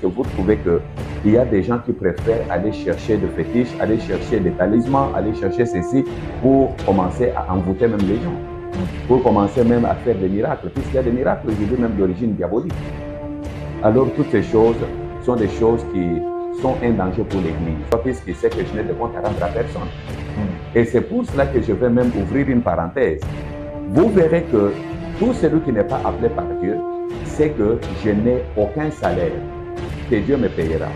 que vous trouvez qu'il y a des gens qui préfèrent aller chercher des fétiches, aller chercher des talismans, aller chercher ceci pour commencer à envoûter même les gens, pour commencer même à faire des miracles, puisqu'il y a des miracles aujourd'hui même d'origine diabolique. Alors toutes ces choses sont des choses qui sont un danger pour l'Église, puisqu'il sait que je n'ai de compte à rendre à personne. Et c'est pour cela que je vais même ouvrir une parenthèse. Vous verrez que tout celui qui n'est pas appelé par Dieu, c'est que je n'ai aucun salaire que Dieu me payera.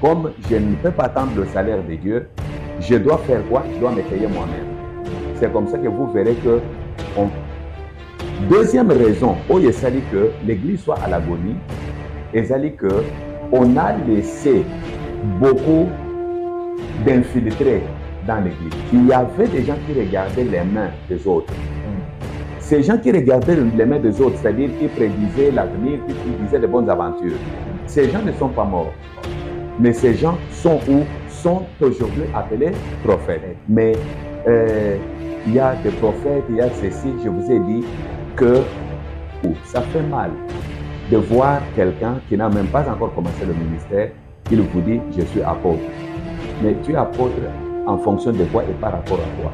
Comme je ne peux pas attendre le salaire de Dieu, je dois faire quoi? Je dois me payer moi-même. C'est comme ça que vous verrez que... Deuxième raison, où il s'agit que l'Église soit à l'agonie, il s'agit que on a laissé beaucoup d'infiltrés dans l'Église. Il y avait des gens qui regardaient les mains des autres. Ces gens qui regardaient les mains des autres, c'est-à-dire qui prédisaient l'avenir, qui prédisaient de bonnes aventures, ces gens ne sont pas morts. Mais ces gens sont où? Sont aujourd'hui appelés prophètes. Mais il y a des prophètes, il y a ceci, je vous ai dit que ça fait mal de voir quelqu'un qui n'a même pas encore commencé le ministère, il vous dit « je suis apôtre ». Mais tu es apôtre en fonction de quoi et par rapport à quoi?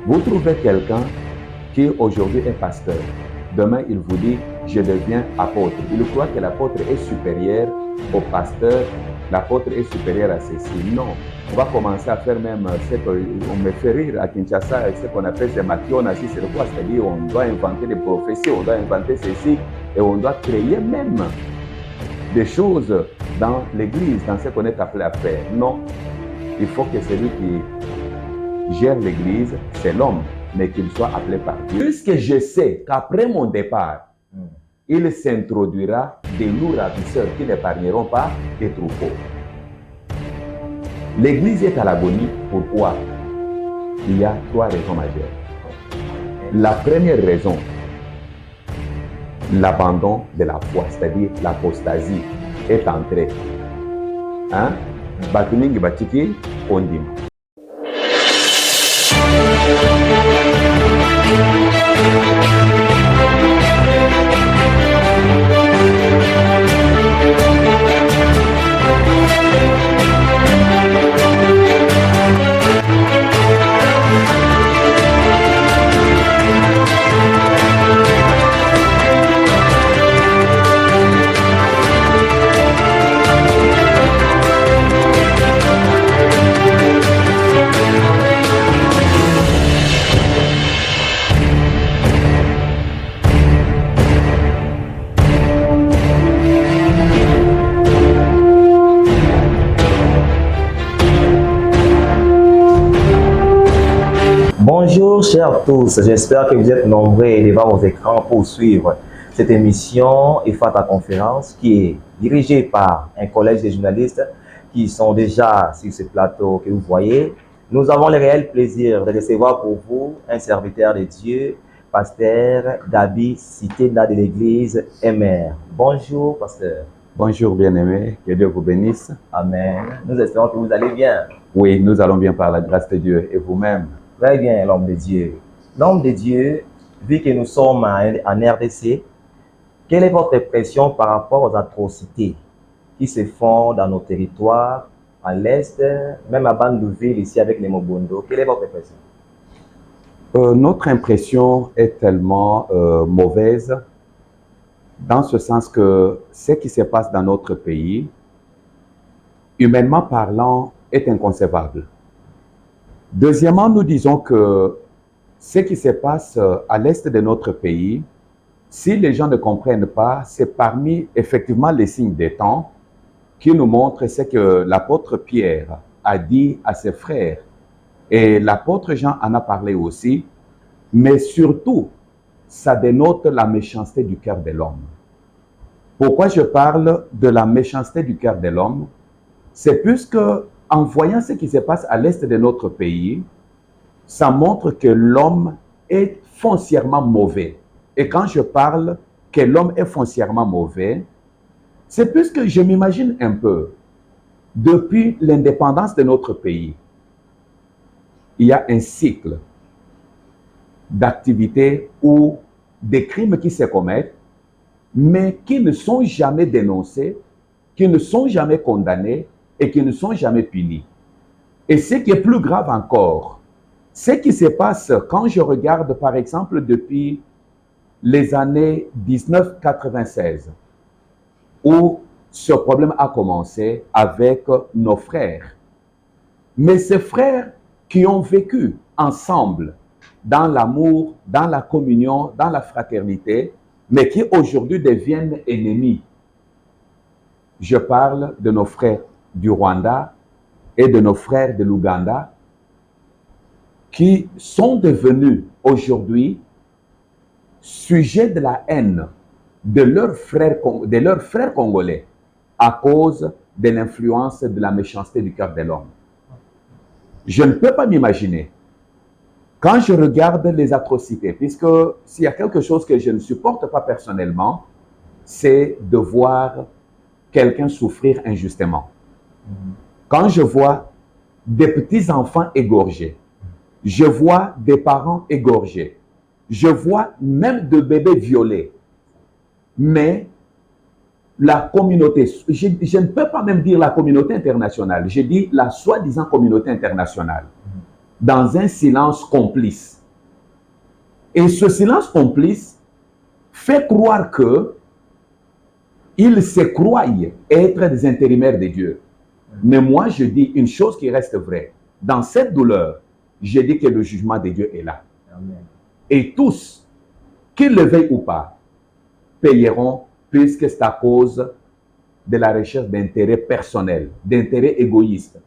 Vous trouvez quelqu'un qui aujourd'hui est pasteur. Demain, il vous dit « je deviens apôtre ». Il croit que l'apôtre est supérieur au pasteur, l'apôtre est supérieur à ceci. Non, on va commencer à faire même, on me fait rire à Kinshasa, ce qu'on appelle ces maquiona, c'est quoi? C'est-à-dire on doit inventer des prophéties, on doit inventer ceci, et on doit créer même des choses dans l'église, dans ce qu'on est appelé à faire. Non, il faut que celui qui gère l'église, c'est l'homme, mais qu'il soit appelé par Dieu. Puisque je sais qu'après mon départ, il s'introduira des loups ravisseurs qui n'épargneront pas les troupeaux. L'église est à l'agonie. Pourquoi? Il y a trois raisons majeures. La première raison, l'abandon de la foi, c'est-à-dire l'apostasie, est entrée. Hein? Batuningi batiki ondima. Bonjour chers tous, j'espère que vous êtes nombreux devant vos écrans pour suivre cette émission EFATA Conférence qui est dirigée par un collège de journalistes qui sont déjà sur ce plateau que vous voyez. Nous avons le réel plaisir de recevoir pour vous un serviteur de Dieu, pasteur Gabi Sitenda de l'église MR. Bonjour pasteur. Bonjour bien-aimé, que Dieu vous bénisse. Amen. Nous espérons que vous allez bien. Oui, nous allons bien par la grâce de Dieu et vous-même. Très bien, l'homme de Dieu. L'homme de Dieu, vu que nous sommes en RDC, quelle est votre impression par rapport aux atrocités qui se font dans nos territoires, à l'Est, même à Bandundu, ici avec les Mobondo? Quelle est votre impression? Notre impression est tellement mauvaise, dans ce sens que ce qui se passe dans notre pays, humainement parlant, est inconcevable. Deuxièmement, nous disons que ce qui se passe à l'est de notre pays, si les gens ne comprennent pas, c'est parmi effectivement les signes des temps qui nous montrent ce que l'apôtre Pierre a dit à ses frères. Et l'apôtre Jean en a parlé aussi, mais surtout, ça dénote la méchanceté du cœur de l'homme. Pourquoi je parle de la méchanceté du cœur de l'homme? C'est puisque en voyant ce qui se passe à l'est de notre pays, ça montre que l'homme est foncièrement mauvais. Et quand je parle que l'homme est foncièrement mauvais, c'est puisque je m'imagine un peu, depuis l'indépendance de notre pays, il y a un cycle d'activités ou des crimes qui se commettent, mais qui ne sont jamais dénoncés, qui ne sont jamais condamnés et qui ne sont jamais punis. Et ce qui est plus grave encore, ce qui se passe quand je regarde, par exemple, depuis les années 1996, où ce problème a commencé avec nos frères. Mais ces frères qui ont vécu ensemble dans l'amour, dans la communion, dans la fraternité, mais qui aujourd'hui deviennent ennemis. Je parle de nos frères du Rwanda et de nos frères de l'Ouganda qui sont devenus aujourd'hui sujets de la haine de leurs frères congolais à cause de l'influence de la méchanceté du cœur de l'homme. Je ne peux pas m'imaginer, quand je regarde les atrocités, puisque s'il y a quelque chose que je ne supporte pas personnellement, c'est de voir quelqu'un souffrir injustement. Quand je vois des petits-enfants égorgés, je vois des parents égorgés, je vois même de bébés violés, mais la communauté, je ne peux pas même dire la communauté internationale, je dis la soi-disant communauté internationale, dans un silence complice. Et ce silence complice fait croire que ils se croient être des intérimaires de Dieu. Mais moi, je dis une chose qui reste vraie. Dans cette douleur, je dis que le jugement de Dieu est là. Amen. Et tous, qu'ils le veuillent ou pas, payeront, puisque c'est à cause de la recherche d'intérêts personnels, d'intérêts égoïstes,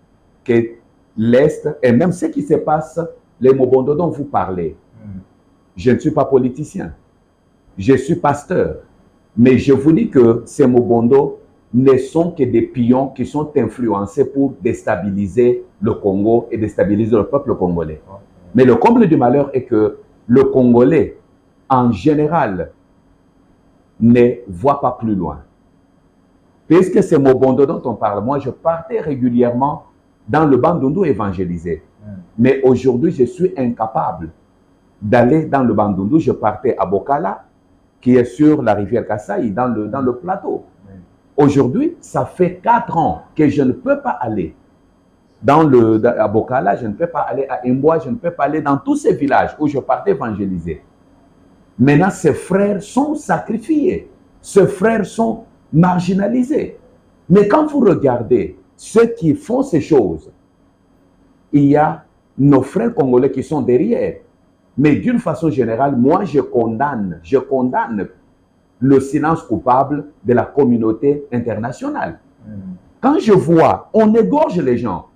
que l'Est, et même ce qui se passe, les Mobondo dont vous parlez, je ne suis pas politicien, je suis pasteur, mais je vous dis que ces Mobondo ne sont que des pions qui sont influencés pour déstabiliser le Congo et déstabiliser le peuple congolais. Mais le comble du malheur est que le Congolais, en général, ne voit pas plus loin. Puisque c'est Mobondo dont on parle, moi je partais régulièrement dans le Bandundu évangéliser. Mais aujourd'hui, je suis incapable d'aller dans le Bandundu. Je partais à Bokala, qui est sur la rivière Kasaï, dans le plateau. Aujourd'hui, ça fait 4 ans que je ne peux pas aller à Bokala, je ne peux pas aller à Imboa, je ne peux pas aller dans tous ces villages où je partais évangéliser. Maintenant, ces frères sont sacrifiés. Ces frères sont marginalisés. Mais quand vous regardez ceux qui font ces choses, il y a nos frères congolais qui sont derrière. Mais d'une façon générale, moi, je condamne le silence coupable de la communauté internationale. Quand je vois, on égorge les gens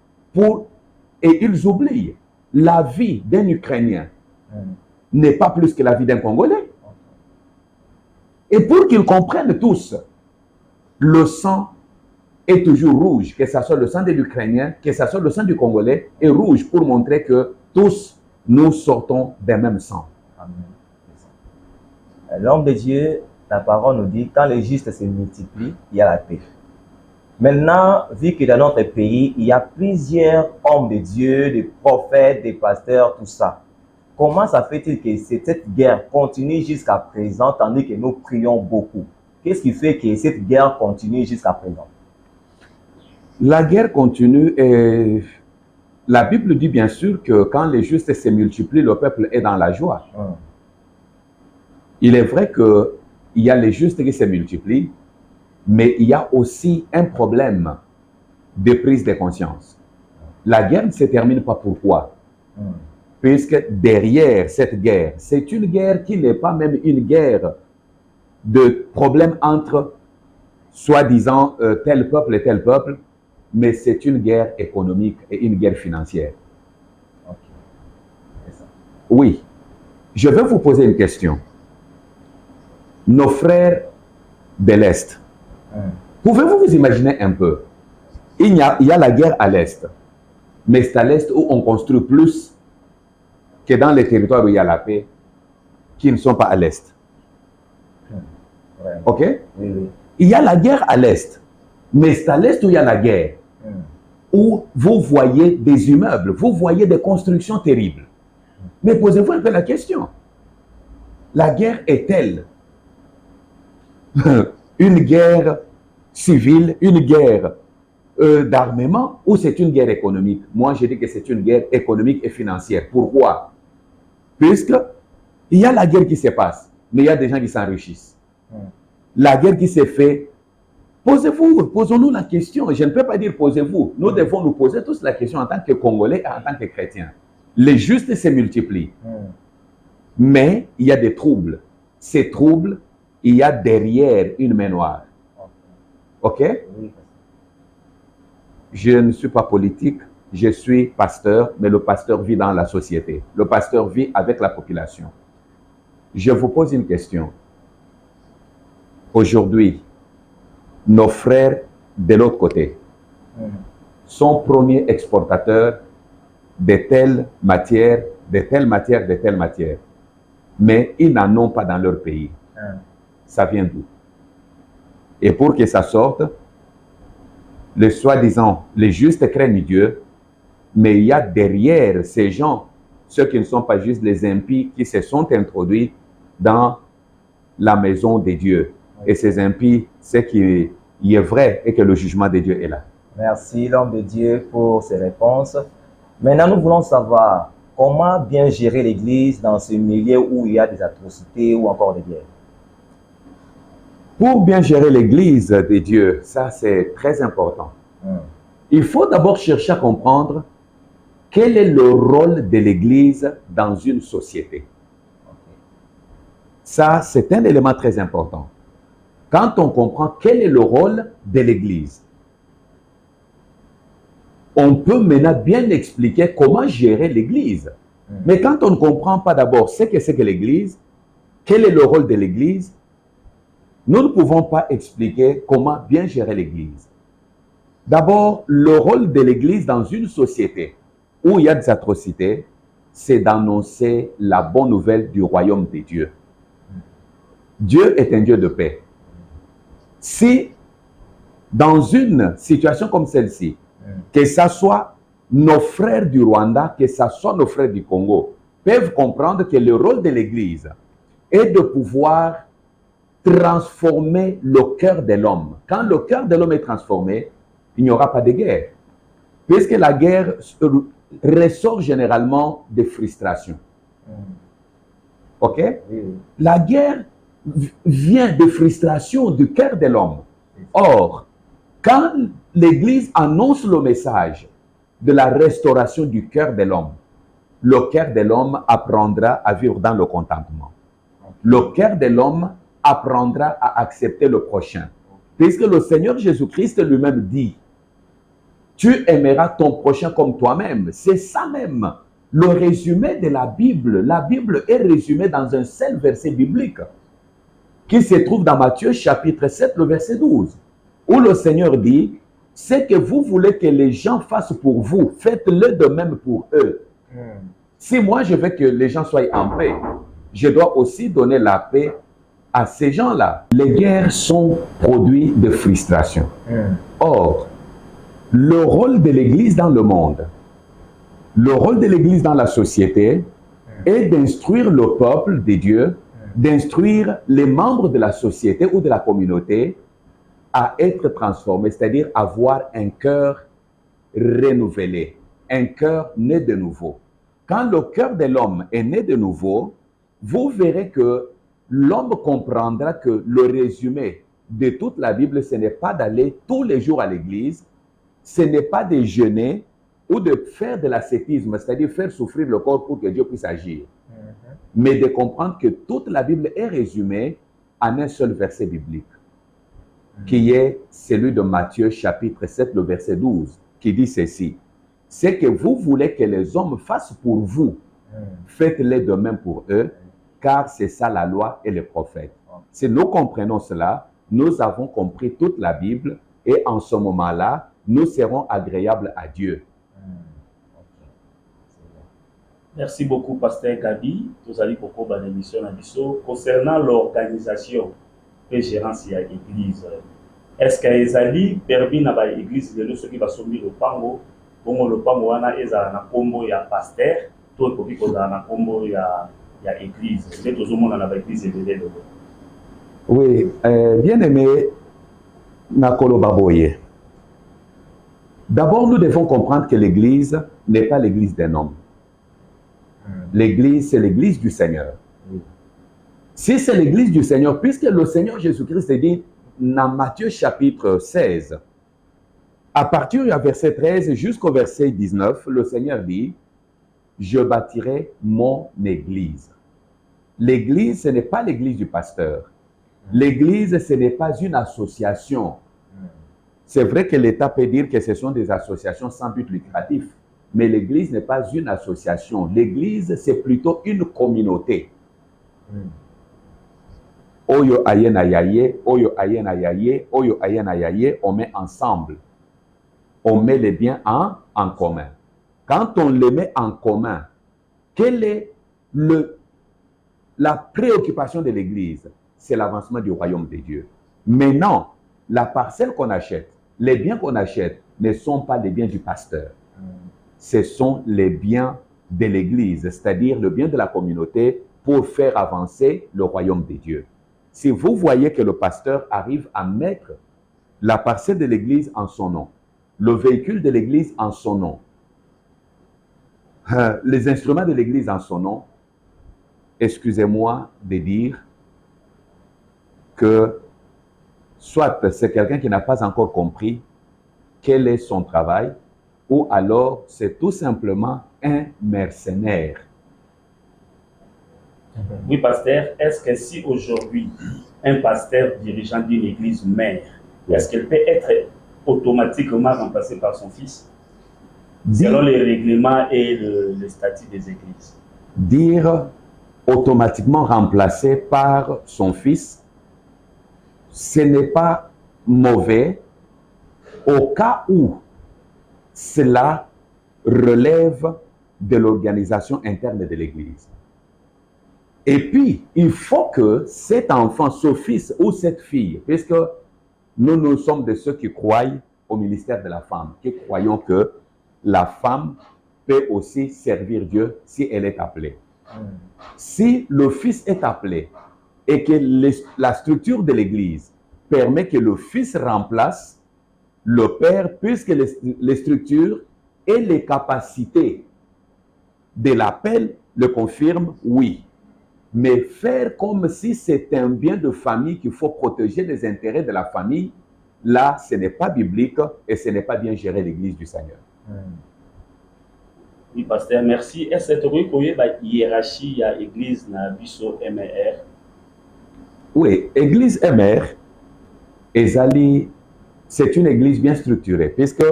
et ils oublient la vie d'un Ukrainien n'est pas plus que la vie d'un Congolais. Et pour qu'ils comprennent tous, le sang est toujours rouge, que ce soit le sang de l'Ukrainien, que ce soit le sang du Congolais, est rouge pour montrer que tous nous sortons d'un même sang. L'homme de Dieu, la parole nous dit, quand les justes se multiplient, il y a la paix. Maintenant, vu que dans notre pays, il y a plusieurs hommes de Dieu, des prophètes, des pasteurs, tout ça, comment ça fait-il que cette guerre continue jusqu'à présent, tandis que nous prions beaucoup? Qu'est-ce qui fait que cette guerre continue jusqu'à présent? La guerre continue et la Bible dit bien sûr que quand les justes se multiplient, le peuple est dans la joie. Il est vrai qu'il y a les justes qui se multiplient, mais il y a aussi un problème de prise de conscience. La guerre ne se termine pas pourquoi? Puisque derrière cette guerre, c'est une guerre qui n'est pas même une guerre de problème entre soi-disant tel peuple et tel peuple, mais c'est une guerre économique et une guerre financière. Oui, je vais vous poser une question. Nos frères de l'Est, pouvez-vous vous imaginer un peu? Il y a la guerre à l'Est, mais c'est à l'Est où on construit plus que dans les territoires où il y a la paix, qui ne sont pas à l'Est. Ok? Il y a la guerre à l'Est, mais c'est à l'Est où il y a la guerre, où vous voyez des immeubles, vous voyez des constructions terribles. Mais posez-vous un peu la question. La guerre est-elle une guerre civile, une guerre d'armement ou c'est une guerre économique? Moi, je dis que c'est une guerre économique et financière. Pourquoi? Puisque il y a la guerre qui se passe, mais il y a des gens qui s'enrichissent. La guerre qui s'est faite, posons-nous la question. Je ne peux pas dire posez-vous. Nous devons nous poser tous la question en tant que Congolais et en tant que chrétiens. Les justes se multiplient. Mais il y a des troubles. Ces troubles, il y a derrière une main noire. OK? Je ne suis pas politique, je suis pasteur, mais le pasteur vit dans la société. Le pasteur vit avec la population. Je vous pose une question. Aujourd'hui, nos frères de l'autre côté sont premiers exportateurs de telle matière, de telle matière, de telle matière. Mais ils n'en ont pas dans leur pays. Ça vient d'où? Et pour que ça sorte, les soi-disant, les justes craignent Dieu, mais il y a derrière ces gens, ceux qui ne sont pas juste les impies, qui se sont introduits dans la maison de Dieu. Et ces impies, c'est qu'il est vrai et que le jugement de Dieu est là. Merci l'homme de Dieu pour ces réponses. Maintenant, nous voulons savoir comment bien gérer l'Église dans ce milieu où il y a des atrocités ou encore des guerres. Pour bien gérer l'Église de Dieu, ça c'est très important. Il faut d'abord chercher à comprendre quel est le rôle de l'Église dans une société. Ça, c'est un élément très important. Quand on comprend quel est le rôle de l'Église, on peut maintenant bien expliquer comment gérer l'Église. Mais quand on ne comprend pas d'abord ce que c'est que l'Église, quel est le rôle de l'Église, nous ne pouvons pas expliquer comment bien gérer l'Église. D'abord, le rôle de l'Église dans une société où il y a des atrocités, c'est d'annoncer la bonne nouvelle du royaume de Dieu. Dieu est un Dieu de paix. Si, dans une situation comme celle-ci, que ce soit nos frères du Rwanda, que ce soit nos frères du Congo, peuvent comprendre que le rôle de l'Église est de pouvoir transformer le cœur de l'homme. Quand le cœur de l'homme est transformé, il n'y aura pas de guerre. Puisque la guerre ressort généralement de frustration. OK? La guerre vient de frustration du cœur de l'homme. Or, quand l'Église annonce le message de la restauration du cœur de l'homme, le cœur de l'homme apprendra à vivre dans le contentement. Le cœur de l'homme apprendra à accepter le prochain. Puisque le Seigneur Jésus-Christ lui-même dit, tu aimeras ton prochain comme toi-même. C'est ça même le résumé de la Bible. La Bible est résumée dans un seul verset biblique qui se trouve dans Matthieu chapitre 7, le verset 12, où le Seigneur dit, ce que vous voulez que les gens fassent pour vous, faites-le de même pour eux. Si moi je veux que les gens soient en paix, je dois aussi donner la paix à ces gens-là. Les guerres sont produits de frustration. Or, le rôle de l'Église dans le monde, le rôle de l'Église dans la société est d'instruire le peuple de Dieu, d'instruire les membres de la société ou de la communauté à être transformés, c'est-à-dire avoir un cœur renouvelé, un cœur né de nouveau. Quand le cœur de l'homme est né de nouveau, vous verrez que l'homme comprendra que le résumé de toute la Bible, ce n'est pas d'aller tous les jours à l'église, ce n'est pas de jeûner ou de faire de l'ascétisme, c'est-à-dire faire souffrir le corps pour que Dieu puisse agir, mais de comprendre que toute la Bible est résumée en un seul verset biblique, qui est celui de Matthieu chapitre 7, le verset 12, qui dit ceci, « C'est que vous voulez que les hommes fassent pour vous, faites-les de même pour eux, car c'est ça la loi et les prophètes. » Si nous comprenons cela, nous avons compris toute la Bible et en ce moment-là, nous serons agréables à Dieu. Merci beaucoup, Pasteur Gabi. Nous allons pour la émission concernant l'organisation et gérance de l'église. Est-ce que Ezali permis na ba église de ceux qui va soumis le pango, bon le pango wana eza na kombo ya pasteur, tout pour ko na kombo ya église. C'est tout le monde na ba église de. Oui, bien aimé, Nakolo Baboye. D'abord, nous devons comprendre que l'Église n'est pas l'Église d'un homme. L'Église, c'est l'Église du Seigneur. Si c'est l'Église du Seigneur, puisque le Seigneur Jésus-Christ dit dans Matthieu chapitre 16, à partir du verset 13 jusqu'au verset 19, le Seigneur dit, je bâtirai mon Église. L'Église, ce n'est pas l'Église du pasteur. L'Église, ce n'est pas une association. C'est vrai que l'État peut dire que ce sont des associations sans but lucratif, mais l'Église n'est pas une association. L'Église, c'est plutôt une communauté. Oyo ayen ayaye, oyo ayen ayaye, oyo ayen ayaye, on met ensemble. On met les biens en commun. Quand on les met en commun, quelle est la préoccupation de l'Église? C'est l'avancement du royaume de Dieu. Maintenant, la parcelle qu'on achète, les biens qu'on achète ne sont pas les biens du pasteur. Ce sont les biens de l'Église, c'est-à-dire le bien de la communauté pour faire avancer le royaume de Dieu. Si vous voyez que le pasteur arrive à mettre la parcelle de l'Église en son nom, le véhicule de l'Église en son nom, les instruments de l'Église en son nom, excusez-moi de dire que soit c'est quelqu'un qui n'a pas encore compris quel est son travail, ou alors c'est tout simplement un mercenaire. Oui, pasteur, est-ce que si aujourd'hui, un pasteur dirigeant d'une église mère, est-ce qu'elle peut être automatiquement remplacée par son fils, selon les règlements et le statut des églises? Dire automatiquement remplacé par son fils, ce n'est pas mauvais au cas où cela relève de l'organisation interne de l'Église. Et puis, il faut que cet enfant, ce fils ou cette fille, puisque nous sommes de ceux qui croient au ministère de la femme, qui croyons que la femme peut aussi servir Dieu si elle est appelée. Si le fils est appelé et que la structure de l'Église permet que le fils remplace le père, puisque les structures et les capacités de l'appel le confirment, oui. Mais faire comme si c'est un bien de famille qu'il faut protéger les intérêts de la famille, là, ce n'est pas biblique et ce n'est pas bien gérer l'Église du Seigneur. Oui, pasteur, merci. Est-ce que vous avez une hiérarchie à l'église na biso MR? Oui, l'église MR, c'est une église bien structurée, puisque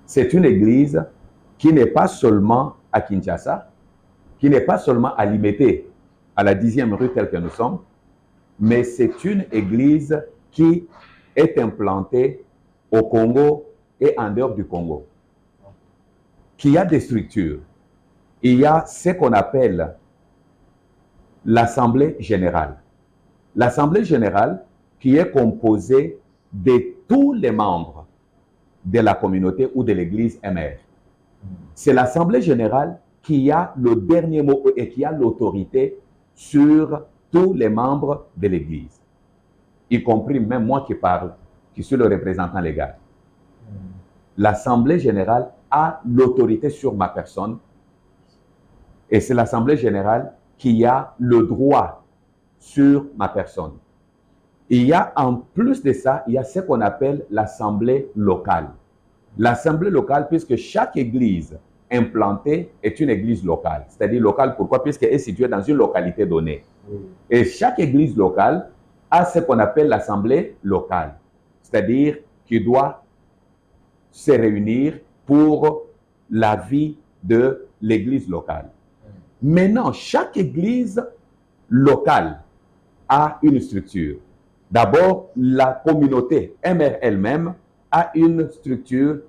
c'est une église qui n'est pas seulement à Kinshasa, qui n'est pas seulement à Limete, à la 10e rue telle que nous sommes, mais c'est une église qui est implantée au Congo et en dehors du Congo, qui a des structures. Il y a ce qu'on appelle l'Assemblée générale. L'Assemblée générale qui est composée de tous les membres de la communauté ou de l'église MR. C'est l'Assemblée générale qui a le dernier mot et qui a l'autorité sur tous les membres de l'église, y compris même moi qui parle, qui suis le représentant légal. L'Assemblée générale a l'autorité sur ma personne et c'est l'Assemblée générale qui a le droit sur ma personne. Il y a en plus de ça, il y a ce qu'on appelle l'Assemblée locale. L'Assemblée locale, puisque chaque église implantée est une église locale. C'est-à-dire locale, pourquoi? Puisqu'elle est située dans une localité donnée. Et chaque église locale a ce qu'on appelle l'Assemblée locale. C'est-à-dire qui doit se réunir pour la vie de l'église locale. Maintenant, chaque église locale a une structure. D'abord, la communauté MR elle-même a une structure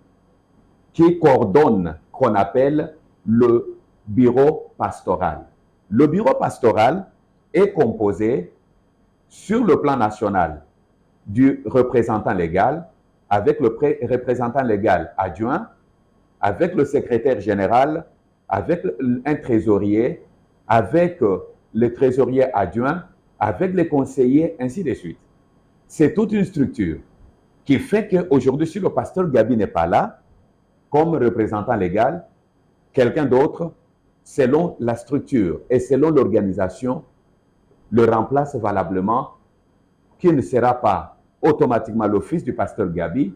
qui coordonne, qu'on appelle le bureau pastoral. Le bureau pastoral est composé sur le plan national du représentant légal, avec le représentant légal adjoint, avec le secrétaire général, avec un trésorier, avec le trésorier adjoint, avec les conseillers, ainsi de suite. C'est toute une structure qui fait qu'aujourd'hui, si le pasteur Gabi n'est pas là, comme représentant légal, quelqu'un d'autre, selon la structure et selon l'organisation, le remplace valablement, qui ne sera pas automatiquement le fils du pasteur Gabi,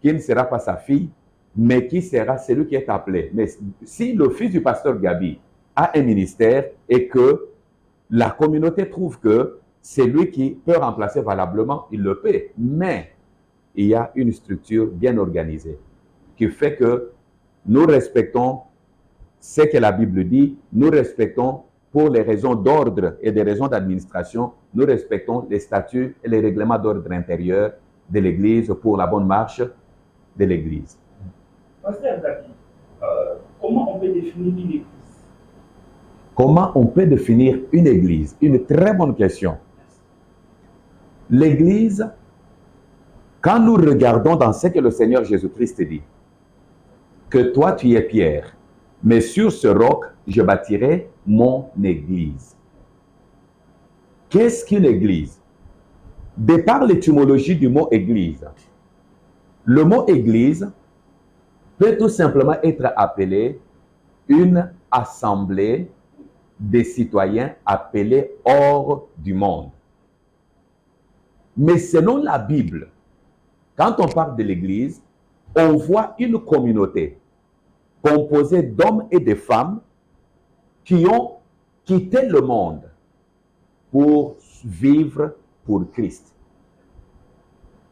qui ne sera pas sa fille, mais qui sera celui qui est appelé. Mais si le fils du pasteur Gabi a un ministère et que la communauté trouve que c'est lui qui peut remplacer valablement, il le peut. Mais il y a une structure bien organisée qui fait que nous respectons ce que la Bible dit, nous respectons pour les raisons d'ordre et des raisons d'administration, nous respectons les statuts et les règlements d'ordre intérieur de l'Église pour la bonne marche de l'Église. Pasteur Gabi, comment on peut définir une église? Comment on peut définir une église? Une très bonne question. L'église, quand nous regardons dans ce que le Seigneur Jésus-Christ dit, que toi tu es Pierre, mais sur ce roc, je bâtirai mon église. Qu'est-ce qu'une église? De par l'étymologie du mot église, le mot église peut tout simplement être appelé une assemblée des citoyens appelés hors du monde. Mais selon la Bible, quand on parle de l'Église, on voit une communauté composée d'hommes et de femmes qui ont quitté le monde pour vivre pour Christ.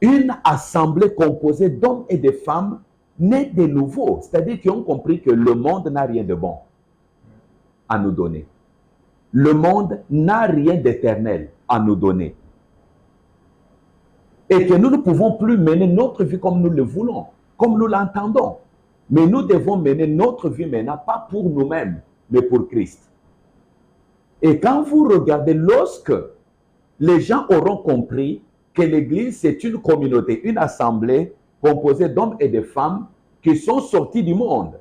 Une assemblée composée d'hommes et de femmes nés de nouveau, c'est-à-dire qui ont compris que le monde n'a rien de bon à nous donner. Le monde n'a rien d'éternel à nous donner. Et que nous ne pouvons plus mener notre vie comme nous le voulons, comme nous l'entendons. Mais nous devons mener notre vie maintenant, pas pour nous-mêmes, mais pour Christ. Et quand vous regardez, lorsque les gens auront compris que l'Église, c'est une communauté, une assemblée composée d'hommes et de femmes qui sont sortis du monde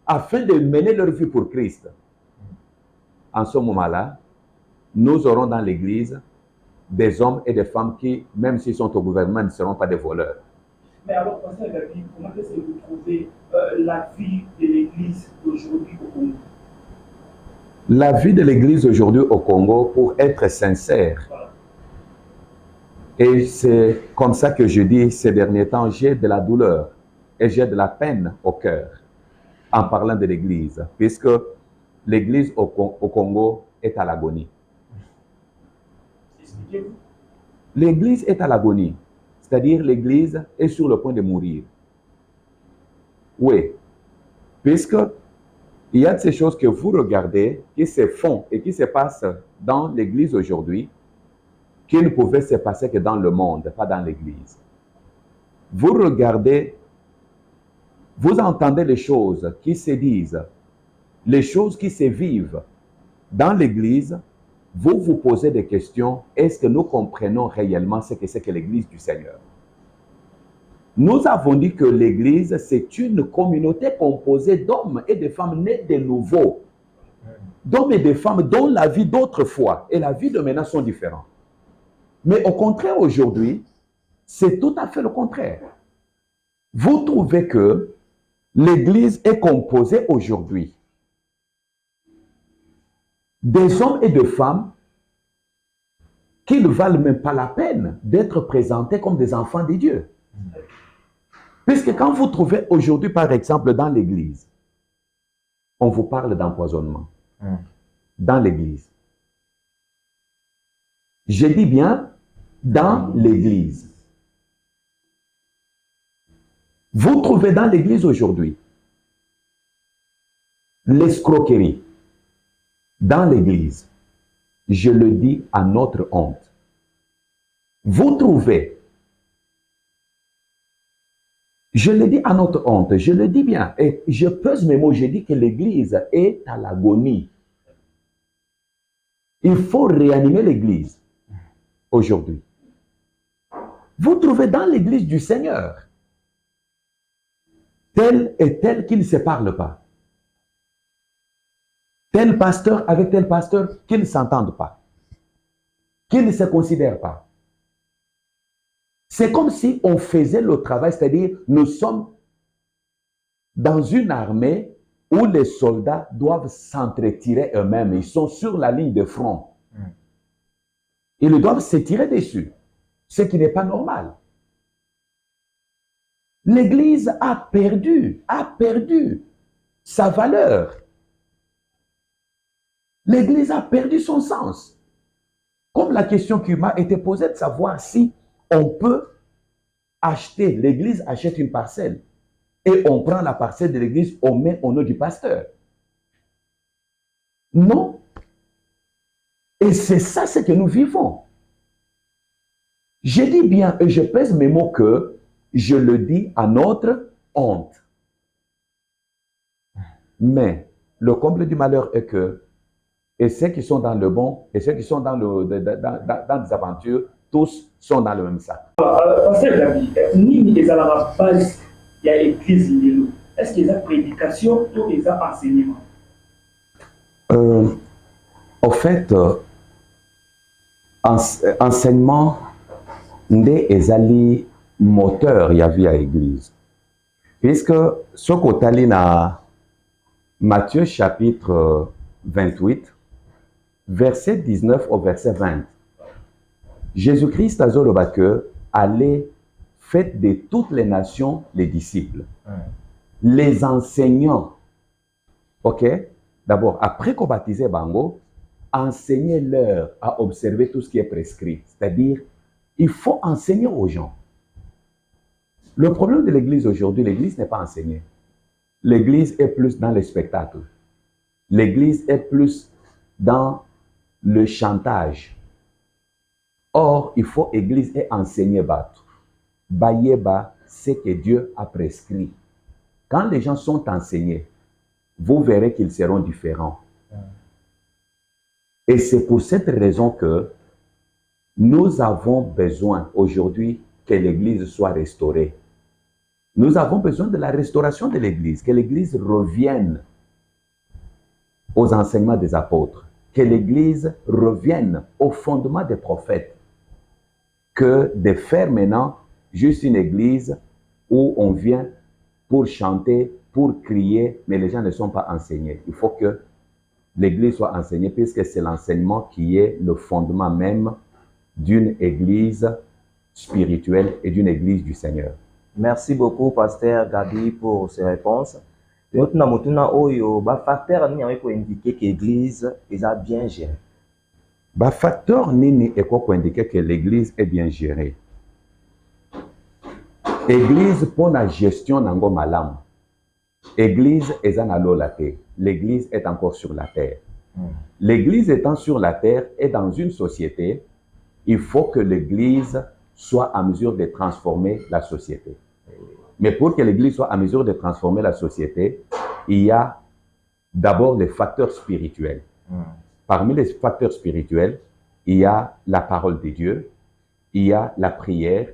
afin de mener leur vie pour Christ. En ce moment-là, nous aurons dans l'Église des hommes et des femmes qui, même s'ils sont au gouvernement, ne seront pas des voleurs. Mais alors, Pasteur Gabi, comment est-ce que vous trouvez la vie de l'Église aujourd'hui au Congo? La vie de l'Église aujourd'hui au Congo, pour être sincère, Voilà. et c'est comme ça que je dis ces derniers temps, j'ai de la douleur et j'ai de la peine au cœur en parlant de l'Église, puisque l'Église au Congo est à l'agonie. Expliquez-vous. L'Église est à l'agonie, c'est-à-dire l'Église est sur le point de mourir. Oui, puisque il y a de ces choses que vous regardez qui se font et qui se passent dans l'Église aujourd'hui, qui ne pouvaient se passer que dans le monde, pas dans l'Église. Vous regardez, vous entendez les choses qui se disent, les choses qui se vivent dans l'Église, vous vous posez des questions, est-ce que nous comprenons réellement ce que c'est que l'Église du Seigneur? Nous avons dit que l'Église, c'est une communauté composée d'hommes et de femmes nés de nouveau. D'hommes et de femmes dont la vie d'autrefois et la vie de maintenant sont différentes. Mais au contraire, aujourd'hui, c'est tout à fait le contraire. Vous trouvez que l'Église est composée aujourd'hui des hommes et de femmes qui ne valent même pas la peine d'être présentés comme des enfants de Dieu. Puisque quand vous trouvez aujourd'hui, par exemple, dans l'Église, on vous parle d'empoisonnement. Dans l'Église. Je dis bien, dans l'Église. Vous trouvez dans l'Église aujourd'hui l'escroquerie. Dans l'Église, je le dis à notre honte. Vous trouvez, je le dis à notre honte, je le dis bien, et je pèse mes mots, je dis que l'Église est à l'agonie. Il faut réanimer l'Église aujourd'hui. Vous trouvez dans l'Église du Seigneur tel et tel qui ne se parlent pas. Tel pasteur avec tel pasteur qui ne s'entendent pas, qui ne se considèrent pas. C'est comme si on faisait le travail, c'est-à-dire nous sommes dans une armée où les soldats doivent s'entretirer eux-mêmes. Ils sont sur la ligne de front. Ils doivent se tirer dessus, ce qui n'est pas normal. L'Église a perdu sa valeur. L'Église a perdu son sens. Comme la question qui m'a été posée de savoir si on peut acheter, l'Église achète une parcelle et on prend la parcelle de l'Église, on met au nom du pasteur. Non. Et c'est ça ce que nous vivons. Je dis bien, et je pèse mes mots que je le dis à notre honte. Mais le comble du malheur est que, et ceux qui sont dans le bon, et ceux qui sont dans des aventures, tous sont dans le même sac. Pasteur Gabi, ni les la base, il y a l'église. Est-ce qu'il y a prédication ou il y a enseignement? En fait, enseignement, n'est ezali moteur il y avait à l'église. Puisque ce qu'on a Matthieu chapitre 28, verset 19 au verset 20. Jésus-Christ a dit que allez, faites de toutes les nations les disciples, les enseignants. Ok? D'abord, après qu'on baptise Bango, enseignez-leur à observer tout ce qui est prescrit. C'est-à-dire, il faut enseigner aux gens. Le problème de l'Église aujourd'hui, l'Église n'est pas enseignée. L'Église est plus dans le spectacle. L'Église est plus dans le chantage. Or, il faut Église et enseigner battre. Bayeba, c'est que Dieu a prescrit. Quand les gens sont enseignés, vous verrez qu'ils seront différents. Et c'est pour cette raison que nous avons besoin aujourd'hui que l'Église soit restaurée. Nous avons besoin de la restauration de l'Église, que l'Église revienne aux enseignements des apôtres, que l'Église revienne au fondement des prophètes, que de faire maintenant juste une Église où on vient pour chanter, pour crier, mais les gens ne sont pas enseignés. Il faut que l'Église soit enseignée, puisque c'est l'enseignement qui est le fondement même d'une Église spirituelle et d'une Église du Seigneur. Merci beaucoup, Pasteur Gabi, pour ces réponses. Facteur pour indiquer que l'Église est bien gérée. Facteur nini est quoi pour indiquer que l'Église est bien gérée. Église pour la gestion nango malam. Église est en alolate. L'Église est encore sur la terre. L'Église étant sur la terre et dans une société, il faut que l'Église soit en mesure de transformer la société. Mais pour que l'Église soit en mesure de transformer la société, il y a d'abord les facteurs spirituels. Parmi les facteurs spirituels, il y a la parole de Dieu, il y a la prière,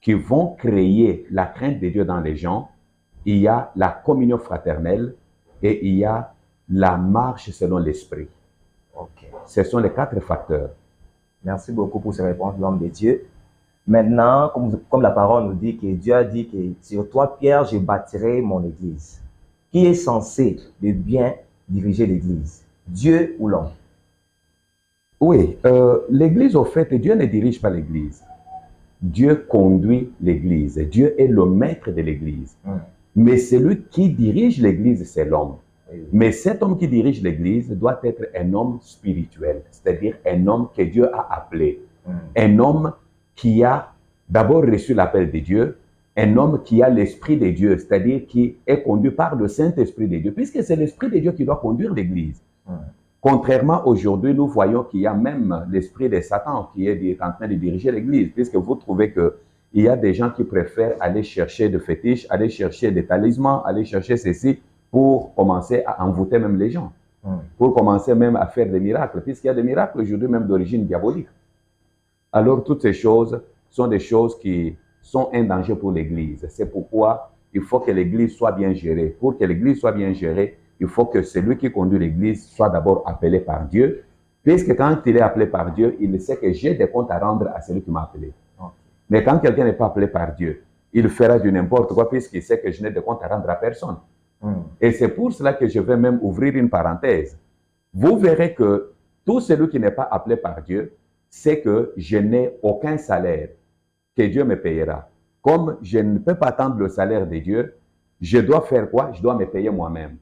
qui vont créer la crainte de Dieu dans les gens, il y a la communion fraternelle et il y a la marche selon l'esprit. Okay. Ce sont les 4 facteurs. Merci beaucoup pour ces réponses, l'homme de Dieu. Maintenant, comme la parole nous dit que Dieu a dit que sur toi, Pierre, je bâtirai mon église. Qui est censé de bien diriger l'église? Dieu ou l'homme? Oui, l'église, au fait, Dieu ne dirige pas l'église. Dieu conduit l'église. Dieu est le maître de l'église. Mais celui qui dirige l'église, c'est l'homme. Mais cet homme qui dirige l'église doit être un homme spirituel, c'est-à-dire un homme que Dieu a appelé. Un homme qui a d'abord reçu l'appel de Dieu, un homme qui a l'esprit de Dieu, c'est-à-dire qui est conduit par le Saint-Esprit de Dieu, puisque c'est l'esprit de Dieu qui doit conduire l'église. Contrairement aujourd'hui, nous voyons qu'il y a même l'esprit de Satan qui est en train de diriger l'église, puisque vous trouvez qu'il y a des gens qui préfèrent aller chercher des fétiches, aller chercher des talismans, aller chercher ceci pour commencer à envoûter même les gens, pour commencer même à faire des miracles, puisqu'il y a des miracles aujourd'hui même d'origine diabolique. Alors toutes ces choses sont des choses qui sont un danger pour l'église. C'est pourquoi il faut que l'église soit bien gérée. Pour que l'église soit bien gérée, il faut que celui qui conduit l'église soit d'abord appelé par Dieu, puisque quand il est appelé par Dieu, il sait que j'ai des comptes à rendre à celui qui m'a appelé. Mais quand quelqu'un n'est pas appelé par Dieu, il fera du n'importe quoi puisqu'il sait que je n'ai de compte à rendre à personne. Et c'est pour cela que je vais même ouvrir une parenthèse. Vous verrez que tout celui qui n'est pas appelé par Dieu sait que je n'ai aucun salaire que Dieu me payera. Comme je ne peux pas attendre le salaire de Dieu, je dois faire quoi? Je dois me payer moi-même.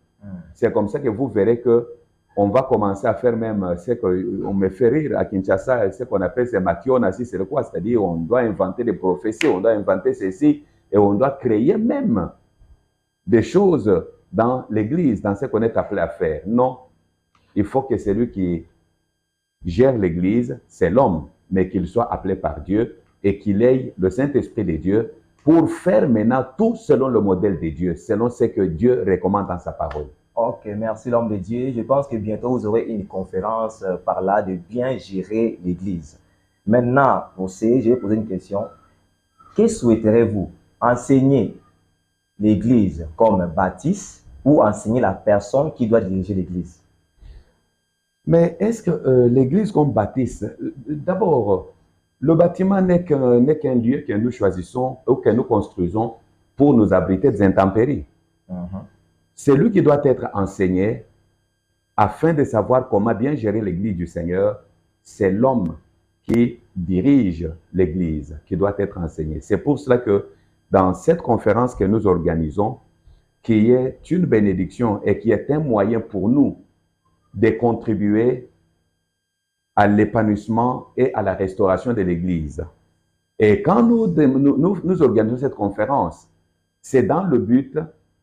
C'est comme ça que vous verrez que on va commencer à faire même ce qu'on me fait rire à Kinshasa, ce qu'on appelle ces mationasi, c'est quoi? C'est-à-dire on doit inventer des prophéties, on doit inventer ceci, et on doit créer même des choses dans l'église, dans ce qu'on est appelé à faire. Non, il faut que celui qui gère l'église, c'est l'homme, mais qu'il soit appelé par Dieu et qu'il ait le Saint-Esprit de Dieu pour faire maintenant tout selon le modèle de Dieu, selon ce que Dieu recommande dans sa parole. Ok, merci l'homme de Dieu. Je pense que bientôt vous aurez une conférence par là de bien gérer l'église. Maintenant, je vais poser une question. Que souhaiterez-vous? Enseigner l'église comme baptiste ou enseigner la personne qui doit diriger l'église? Mais est-ce que l'église comme baptiste, d'abord, le bâtiment n'est qu'un lieu que nous choisissons ou que nous construisons pour nous abriter des intempéries. C'est lui qui doit être enseigné afin de savoir comment bien gérer l'église du Seigneur. C'est l'homme qui dirige l'église qui doit être enseigné. C'est pour cela que dans cette conférence que nous organisons, qui est une bénédiction et qui est un moyen pour nous de contribuer à l'épanouissement et à la restauration de l'Église. Et quand nous organisons cette conférence, c'est dans le but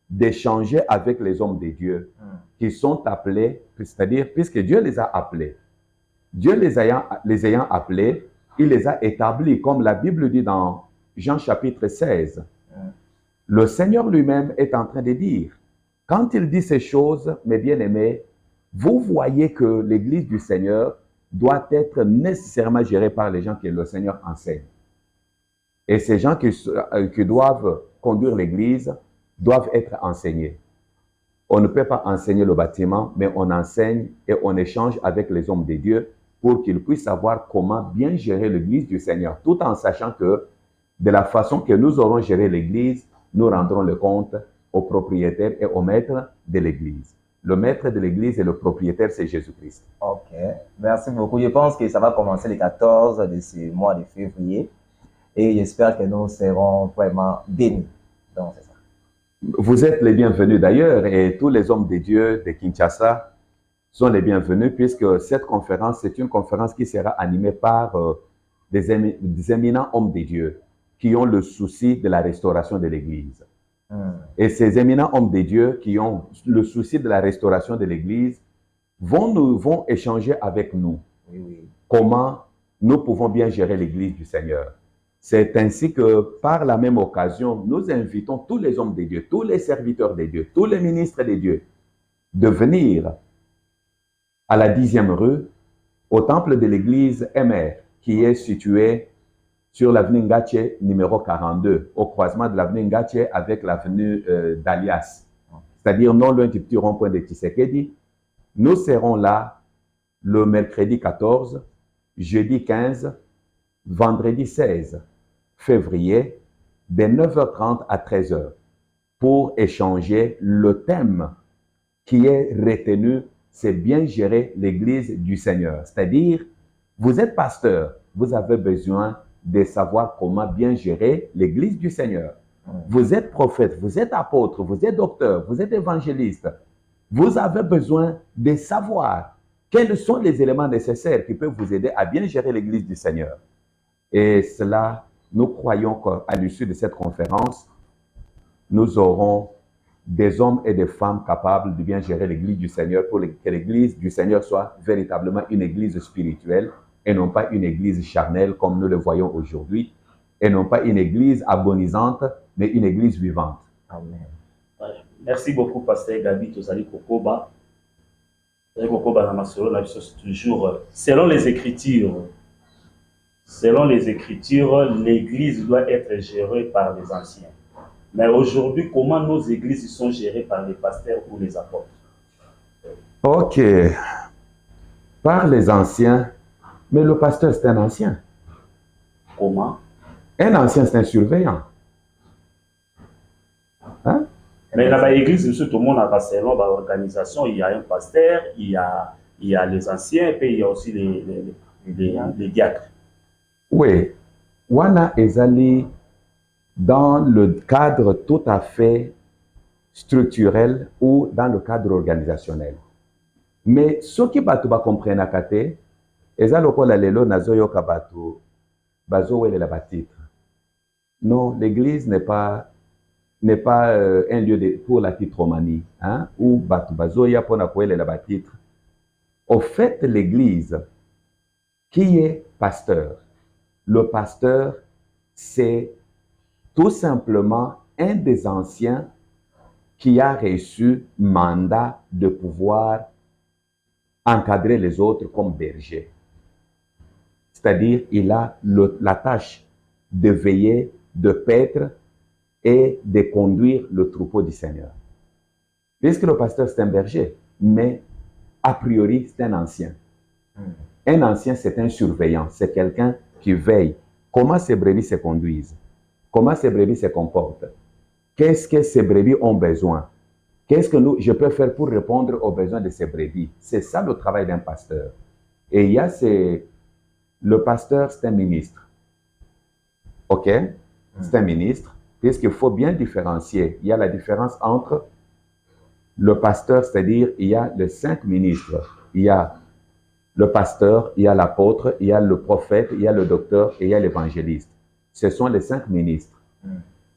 d'échanger avec les hommes de Dieu qui sont appelés, c'est-à-dire puisque Dieu les a appelés. Dieu les ayant appelés, il les a établis, comme la Bible dit dans Jean chapitre 16. Le Seigneur lui-même est en train de dire, quand il dit ces choses, mes bien-aimés, vous voyez que l'Église du Seigneur doit être nécessairement gérée par les gens que le Seigneur enseigne. Et ces gens qui doivent conduire l'Église doivent être enseignés. On ne peut pas enseigner le bâtiment, mais on enseigne et on échange avec les hommes de Dieu pour qu'ils puissent savoir comment bien gérer l'Église du Seigneur, tout en sachant que de la façon que nous aurons géré l'Église, nous rendrons le compte au propriétaire et au maître de l'Église. Le maître de l'Église et le propriétaire, c'est Jésus-Christ. Ok, merci beaucoup. Je pense que ça va commencer le 14 de ce mois de février et j'espère que nous serons vraiment bénis. Donc, c'est ça. Vous êtes les bienvenus d'ailleurs et tous les hommes de Dieu de Kinshasa sont les bienvenus puisque cette conférence, c'est une conférence qui sera animée par des éminents hommes de Dieu qui ont le souci de la restauration de l'Église. Et ces éminents hommes de Dieu qui ont le souci de la restauration de l'Église vont échanger avec nous comment nous pouvons bien gérer l'Église du Seigneur. C'est ainsi que, par la même occasion, nous invitons tous les hommes de Dieu, tous les serviteurs de Dieu, tous les ministres de Dieu, de venir à la 10e rue, au temple de l'église MR, qui est situé sur l'avenue Ngache numéro 42, au croisement de l'avenue Ngache avec l'avenue d'Alias, c'est-à-dire non loin du petit rond-point de Tshisekedi. Nous serons là le mercredi 14, jeudi 15, vendredi 16 février, de 9h30 à 13h, pour échanger le thème qui est retenu, c'est bien gérer l'Église du Seigneur. C'est-à-dire, vous êtes pasteur, vous avez besoin de savoir comment bien gérer l'Église du Seigneur. Vous êtes prophète, vous êtes apôtre, vous êtes docteur, vous êtes évangéliste. Vous avez besoin de savoir quels sont les éléments nécessaires qui peuvent vous aider à bien gérer l'Église du Seigneur. Et cela, nous croyons qu'à l'issue de cette conférence, nous aurons des hommes et des femmes capables de bien gérer l'Église du Seigneur pour que l'Église du Seigneur soit véritablement une Église spirituelle et non pas une Église charnelle comme nous le voyons aujourd'hui, et non pas une Église agonisante, mais une Église vivante. Amen. Merci beaucoup, Pasteur Gabi Tozali Kokoba. Kokoba Namasolo, toujours selon les Écritures. Selon les Écritures, l'Église doit être gérée par les anciens. Mais aujourd'hui, comment nos églises sont gérées par les pasteurs ou les apôtres? Ok. Par les anciens, mais le pasteur c'est un ancien. Comment? Un ancien, c'est un surveillant. Hein? Mais dans l'église, monsieur, tout le monde a selon l'organisation, il y a un pasteur, il y a les anciens, et puis il y a aussi les diacres. Oui. Wana ezali dans le cadre tout à fait structurel ou dans le cadre organisationnel. Mais ce qui bato ba comprendre kate, eza lokola lelo nazoyoka bato bazowelela batitre. Non, l'église n'est pas un lieu pour la titromanie, hein, ou bato bazoya pona kowelela batitre. Au fait, l'église, qui est pasteur? Le pasteur, c'est tout simplement un des anciens qui a reçu mandat de pouvoir encadrer les autres comme berger. C'est-à-dire, il a la tâche de veiller, de paître et de conduire le troupeau du Seigneur. Puisque le pasteur, c'est un berger, mais a priori, c'est un ancien. Un ancien, c'est un surveillant, c'est quelqu'un qui veille comment ces brebis se conduisent, comment ces brebis se comportent, qu'est-ce que ces brebis ont besoin, qu'est-ce que je peux faire pour répondre aux besoins de ces brebis. C'est ça le travail d'un pasteur. Et il y a le pasteur, c'est un ministre. OK? C'est un ministre, puisqu'il faut bien différencier. Il y a la différence entre le pasteur, c'est-à-dire il y a les 5 ministres. Il y a le pasteur, il y a l'apôtre, il y a le prophète, il y a le docteur et il y a l'évangéliste. Ce sont les 5 ministres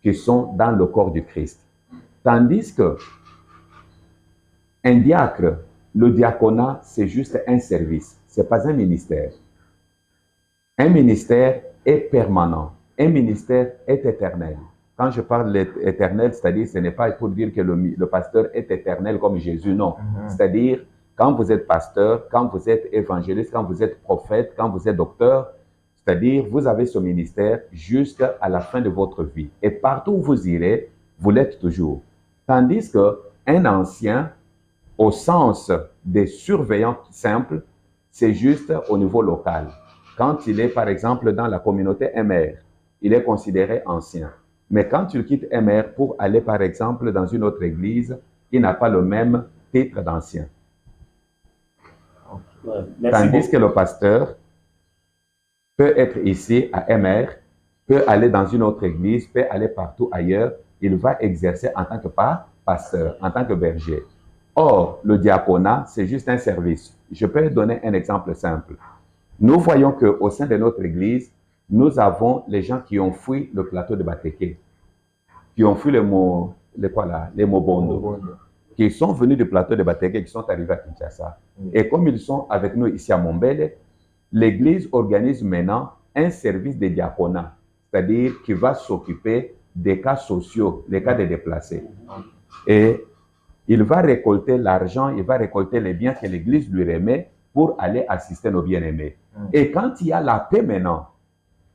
qui sont dans le corps du Christ. Tandis que un diacre, le diaconat, c'est juste un service. Ce n'est pas un ministère. Un ministère est permanent. Un ministère est éternel. Quand je parle d'éternel, c'est-à-dire ce n'est pas pour dire que le pasteur est éternel comme Jésus, non. C'est-à-dire, quand vous êtes pasteur, quand vous êtes évangéliste, quand vous êtes prophète, quand vous êtes docteur, c'est-à-dire vous avez ce ministère jusqu'à la fin de votre vie. Et partout où vous irez, vous l'êtes toujours. Tandis qu'un ancien, au sens des surveillants simples, c'est juste au niveau local. Quand il est, par exemple, dans la communauté MR, il est considéré ancien. Mais quand tu quittes MR pour aller, par exemple, dans une autre église, il n'a pas le même titre d'ancien. Tandis que le pasteur peut être ici à MR, peut aller dans une autre église, peut aller partout ailleurs. Il va exercer en tant que pasteur, en tant que berger. Or, le diaconat, c'est juste un service. Je peux donner un exemple simple. Nous voyons qu'au sein de notre église, nous avons les gens qui ont fui le plateau de Batéké, qui ont fui les Mobondo, qui sont venus du plateau de Batéké, qui sont arrivés à Kinshasa. Et comme ils sont avec nous ici à Mombele, l'église organise maintenant un service de diaconat, c'est-à-dire qui va s'occuper des cas sociaux, les cas des déplacés. Et il va récolter l'argent, il va récolter les biens que l'église lui remet pour aller assister nos bien-aimés. Et quand il y a la paix maintenant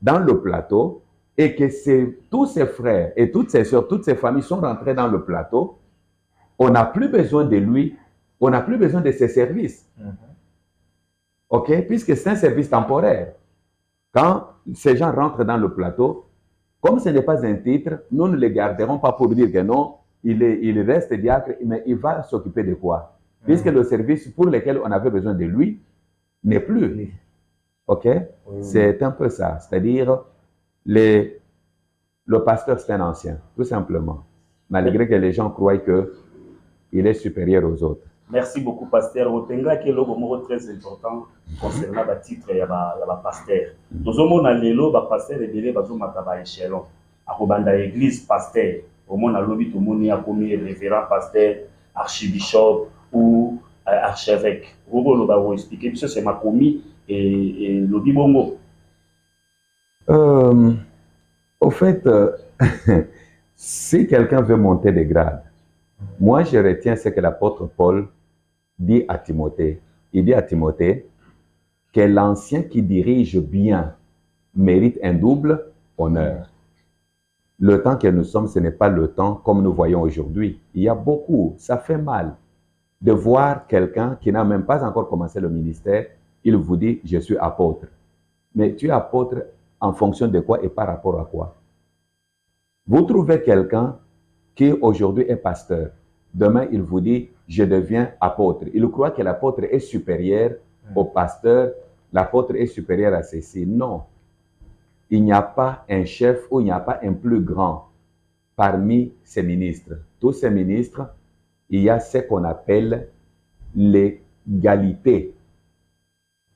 dans le plateau et que tous ses frères et toutes ses soeurs, toutes ses familles sont rentrées dans le plateau, on n'a plus besoin de lui, on n'a plus besoin de ses services. OK? Puisque c'est un service temporaire. Quand ces gens rentrent dans le plateau, comme ce n'est pas un titre, nous ne les garderons pas pour dire que non, il reste diacre, mais il va s'occuper de quoi? Puisque le service pour lequel on avait besoin de lui n'est plus. OK? C'est un peu ça. C'est-à-dire, le pasteur, c'est un ancien, tout simplement. Malgré que les gens croient qu'il est supérieur aux autres. Merci beaucoup, pasteur. Otenga qui est le mot très important concernant le titre et le pasteur. Nous avons le pasteur et le échelon. À l'église, pasteur. Au monde à l'obit, au monde, il y a comme révérend pasteur, archibishop ou archevêque. Vous allez expliquer, puisque c'est ma commis et l'obit bongo. Au fait, si quelqu'un veut monter des grades, moi je retiens ce que l'apôtre Paul dit à Timothée. Il dit à Timothée que l'ancien qui dirige bien mérite un double honneur. Le temps que nous sommes, ce n'est pas le temps comme nous voyons aujourd'hui. Il y a beaucoup, ça fait mal de voir quelqu'un qui n'a même pas encore commencé le ministère, il vous dit « je suis apôtre ». Mais tu es apôtre en fonction de quoi et par rapport à quoi. Vous trouvez quelqu'un qui aujourd'hui est pasteur. Demain, il vous dit, je deviens apôtre. Il croit que l'apôtre est supérieur au pasteur, l'apôtre est supérieur à ceci. Non. Il n'y a pas un chef ou il n'y a pas un plus grand parmi ces ministres. Tous ces ministres, il y a ce qu'on appelle l'égalité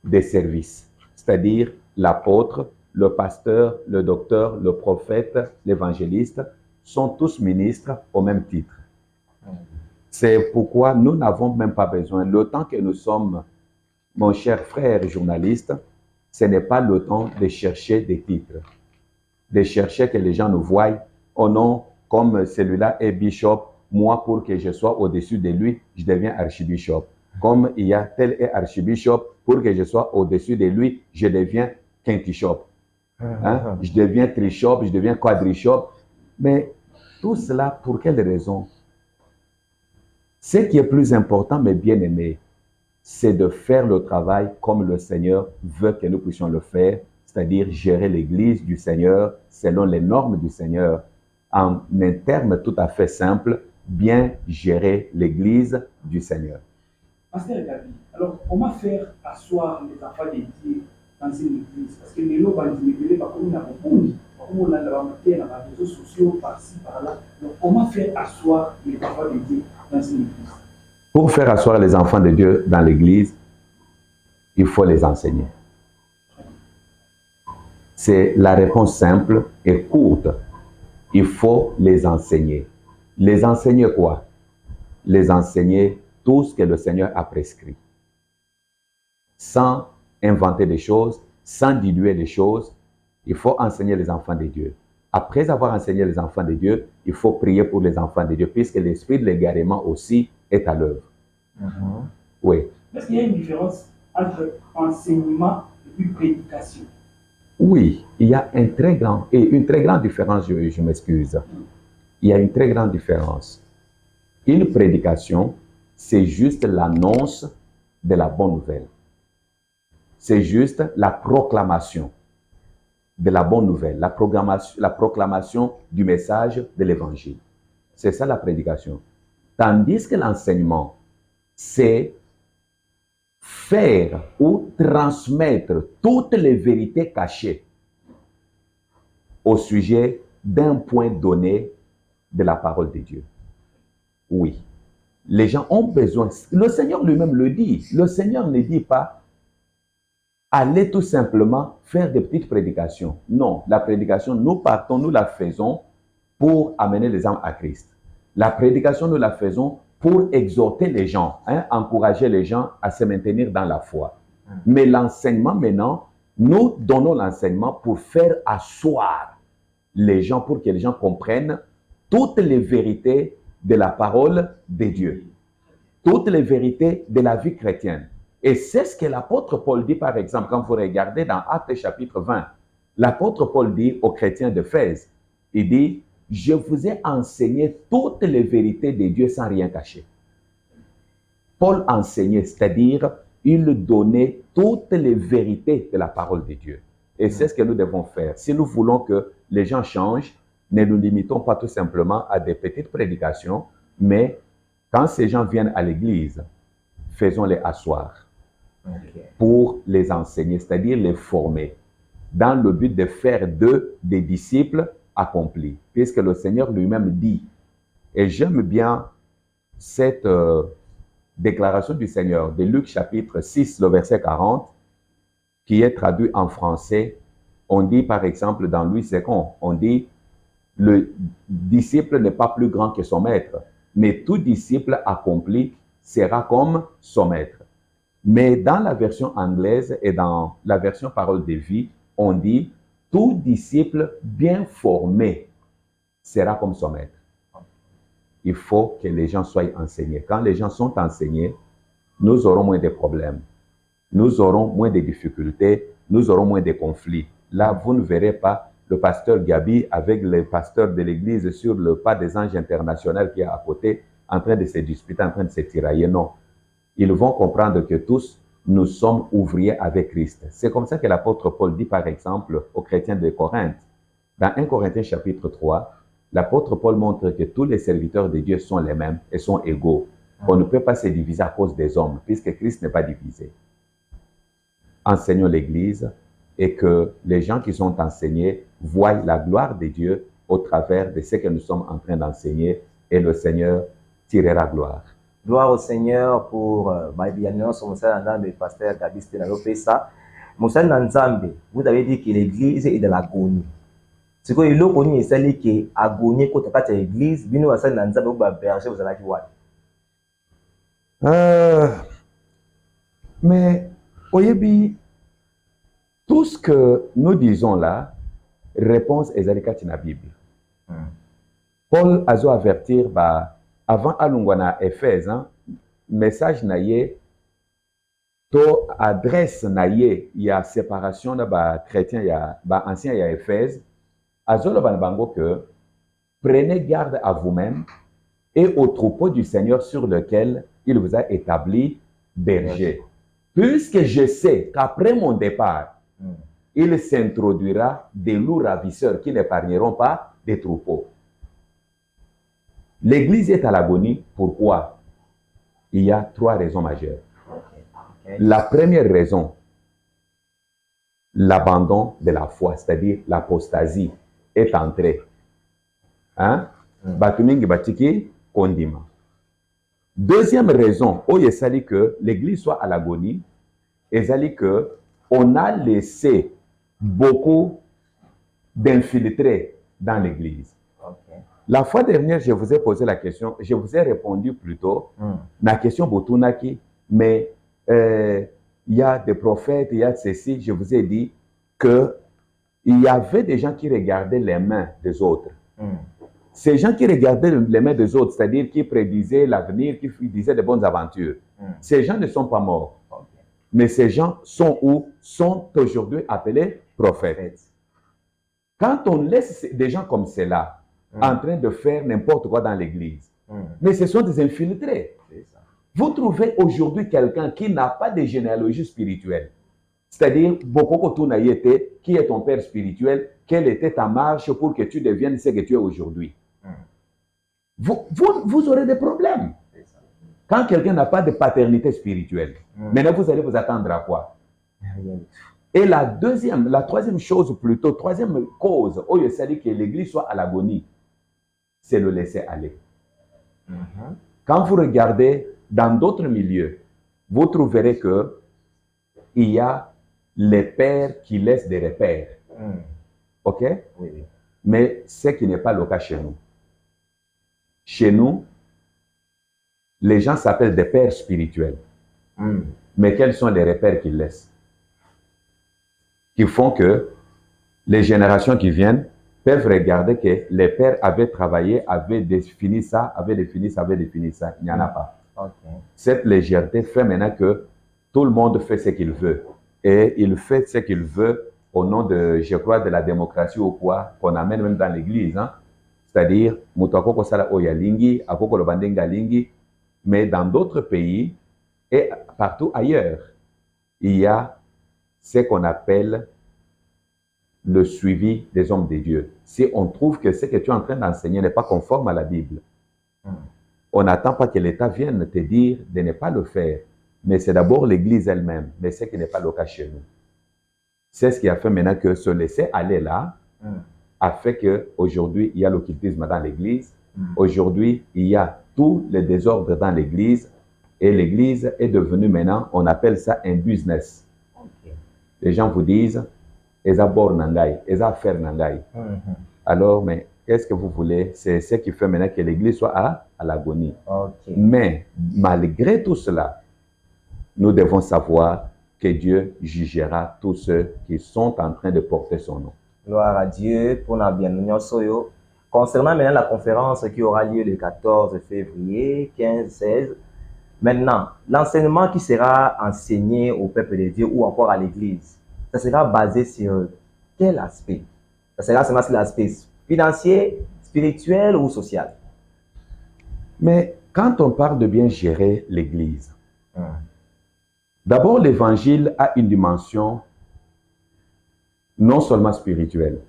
des services. C'est-à-dire l'apôtre, le pasteur, le docteur, le prophète, l'évangéliste sont tous ministres au même titre. C'est pourquoi nous n'avons même pas besoin. Le temps que nous sommes, mon cher frère journaliste, ce n'est pas le temps de chercher des titres, de chercher que les gens nous voient. Oh non, comme celui-là est bishop, moi, pour que je sois au-dessus de lui, je deviens archibishop. Comme il y a tel est archibishop, pour que je sois au-dessus de lui, je deviens quintishop. Hein? Je deviens trishop, je deviens quadrishop. Mais tout cela, pour quelle raison? Ce qui est plus important, mes bien-aimés, c'est de faire le travail comme le Seigneur veut que nous puissions le faire, c'est-à-dire gérer l'Église du Seigneur selon les normes du Seigneur. En un terme tout à fait simple, bien gérer l'Église du Seigneur. Pasteur Gabi, alors comment faire asseoir les enfants de Dieu dans une église? Parce que les gens vont dire on a les réseaux sociaux par-ci, par-là. Donc comment faire asseoir les enfants de Dieu dans une église? Pour faire asseoir les enfants de Dieu dans l'église, il faut les enseigner. C'est la réponse simple et courte. Il faut les enseigner. Les enseigner quoi? Les enseigner tout ce que le Seigneur a prescrit. Sans inventer des choses, sans diluer les choses, il faut enseigner les enfants de Dieu. Après avoir enseigné les enfants de Dieu, il faut prier pour les enfants de Dieu, puisque l'esprit de l'égarement aussi est à l'œuvre. Oui. Est-ce qu'il y a une différence entre enseignement et prédication? Oui, il y a une très grande différence, je m'excuse. Il y a une très grande différence. Une prédication, c'est juste l'annonce de la bonne nouvelle. C'est juste la proclamation de la bonne nouvelle, la proclamation du message de l'évangile. C'est ça la prédication. Tandis que l'enseignement, c'est faire ou transmettre toutes les vérités cachées au sujet d'un point donné de la parole de Dieu. Oui, les gens ont besoin, le Seigneur lui-même le dit, le Seigneur ne dit pas allez tout simplement faire des petites prédications. Non, la prédication, nous partons, nous la faisons pour amener les âmes à Christ. La prédication, nous la faisons pour exhorter les gens, encourager les gens à se maintenir dans la foi. Mais l'enseignement maintenant, nous donnons l'enseignement pour faire asseoir les gens, pour que les gens comprennent toutes les vérités de la parole de Dieu, toutes les vérités de la vie chrétienne. Et c'est ce que l'apôtre Paul dit, par exemple, quand vous regardez dans Actes chapitre 20. L'apôtre Paul dit aux chrétiens d'Éphèse, il dit, je vous ai enseigné toutes les vérités de Dieu sans rien cacher. Paul enseignait, c'est-à-dire, il donnait toutes les vérités de la parole de Dieu. Et c'est ce que nous devons faire. Si nous voulons que les gens changent, ne nous limitons pas tout simplement à des petites prédications, mais quand ces gens viennent à l'église, faisons-les asseoir pour les enseigner, c'est-à-dire les former, dans le but de faire d'eux des disciples accomplis, puisque le Seigneur lui-même dit, et j'aime bien cette déclaration du Seigneur de Luc chapitre 6, le verset 40, qui est traduit en français. On dit par exemple dans Louis II, on dit, le disciple n'est pas plus grand que son maître, mais tout disciple accompli sera comme son maître. Mais dans la version anglaise et dans la version parole de vie, on dit, tout disciple bien formé sera comme son maître. Il faut que les gens soient enseignés. Quand les gens sont enseignés, nous aurons moins de problèmes. Nous aurons moins de difficultés. Nous aurons moins de conflits. Là, vous ne verrez pas le pasteur Gabi avec le pasteur de l'église sur le pas des anges international qui est à côté, en train de se disputer, en train de se tirailler. Non. Ils vont comprendre que tous, nous sommes ouvriers avec Christ. C'est comme ça que l'apôtre Paul dit par exemple aux chrétiens de Corinthe. Dans 1 Corinthiens chapitre 3, l'apôtre Paul montre que tous les serviteurs de Dieu sont les mêmes et sont égaux. On ne peut pas se diviser à cause des hommes, puisque Christ n'est pas divisé. Enseignons l'Église et que les gens qui sont enseignés voient la gloire de Dieu au travers de ce que nous sommes en train d'enseigner et le Seigneur tirera gloire. Gloire au Seigneur pour Biblianos, le pasteur Gabi Stenalopesa. Moussa Nanzambe, vous avez dit que l'Église est de l'agonie. Ce que l'on connaît, c'est que l'agonie, quand on a l'Église, vous avez Nanzambe, vous avez berger, vous avez quoi? Mais, Oyebi, tout ce que nous disons là, réponse est dans la Bible. Paul a dû avertir, avant Alungwana Éphèse, message naïe, to adresse naïe, il y a séparation de chrétiens, il y a anciens, il y a Éphèse, azolo banbango que prenez garde à vous-même et au troupeau du Seigneur sur lequel il vous a établi berger. Puisque je sais qu'après mon départ, il s'introduira des loups ravisseurs qui n'épargneront pas des troupeaux. L'Église est à l'agonie. Pourquoi? Il y a 3 raisons majeures. La première raison, l'abandon de la foi, c'est-à-dire l'apostasie, est entrée. Batumingi batiki kondima. Deuxième raison, il s'agit que l'Église soit à l'agonie, il s'agit que on a laissé beaucoup d'infiltrés dans l'Église. La fois dernière, je vous ai posé la question, je vous ai répondu plutôt, la question Botunaki, mais il y a des prophètes, il y a ceci, je vous ai dit que il y avait des gens qui regardaient les mains des autres. Ces gens qui regardaient les mains des autres, c'est-à-dire qui prédisaient l'avenir, qui disaient de bonnes aventures, ces gens ne sont pas morts. Mais ces gens sont où? Sont aujourd'hui appelés prophètes. Quand on laisse des gens comme cela en train de faire n'importe quoi dans l'église, mais ce sont des infiltrés. Vous trouvez aujourd'hui quelqu'un qui n'a pas de généalogie spirituelle, c'est-à-dire qui est ton père spirituel, quelle était ta marche pour que tu deviennes ce que tu es aujourd'hui. Vous aurez des problèmes. Quand quelqu'un n'a pas de paternité spirituelle, maintenant vous allez vous attendre à quoi? Et la troisième chose plutôt, troisième cause, où il s'agit que l'Église soit à l'agonie, c'est le laisser aller. Quand vous regardez dans d'autres milieux, vous trouverez que il y a les pères qui laissent des repères. OK? Oui. Mais ce qui n'est pas le cas chez nous. Chez nous, les gens s'appellent des pères spirituels. Mais quels sont les repères qu'ils laissent? Qui font que les générations qui viennent peuvent regarder que les pères avaient travaillé, avaient défini ça, avaient défini ça. Il n'y en a pas. Cette légèreté fait maintenant que tout le monde fait ce qu'il veut. Et il fait ce qu'il veut au nom de, je crois, de la démocratie au poids qu'on amène même dans l'église. C'est-à-dire, Moutako Sala Oyalingi, Akoko Lobandenga Lingi. Mais dans d'autres pays et partout ailleurs, il y a ce qu'on appelle le suivi des hommes de Dieu. Si on trouve que ce que tu es en train d'enseigner n'est pas conforme à la Bible, on n'attend pas que l'État vienne te dire de ne pas le faire. Mais c'est d'abord l'Église elle-même. Mais ce qui n'est pas le cas chez nous. C'est ce qui a fait maintenant que se laisser aller là a fait qu'aujourd'hui, il y a l'occultisme dans l'Église. Aujourd'hui, il y a tout le désordre dans l'Église. Et l'Église est devenue maintenant, on appelle ça un business. Les gens vous disent, Eza bor nangai, Eza faire nangai. Alors, mais qu'est-ce que vous voulez? C'est ce qui fait maintenant que l'Église soit à l'agonie. Mais malgré tout cela, nous devons savoir que Dieu jugera tous ceux qui sont en train de porter son nom. Gloire à Dieu pour la bienvenue. Concernant maintenant la conférence qui aura lieu le 14 février, 15-16, maintenant, l'enseignement qui sera enseigné au peuple de Dieu ou encore à l'Église, ça sera basé sur quel aspect? Ça sera seulement sur l'aspect financier, spirituel ou social? Mais quand on parle de bien gérer l'Église, D'abord, l'évangile a une dimension non seulement spirituelle.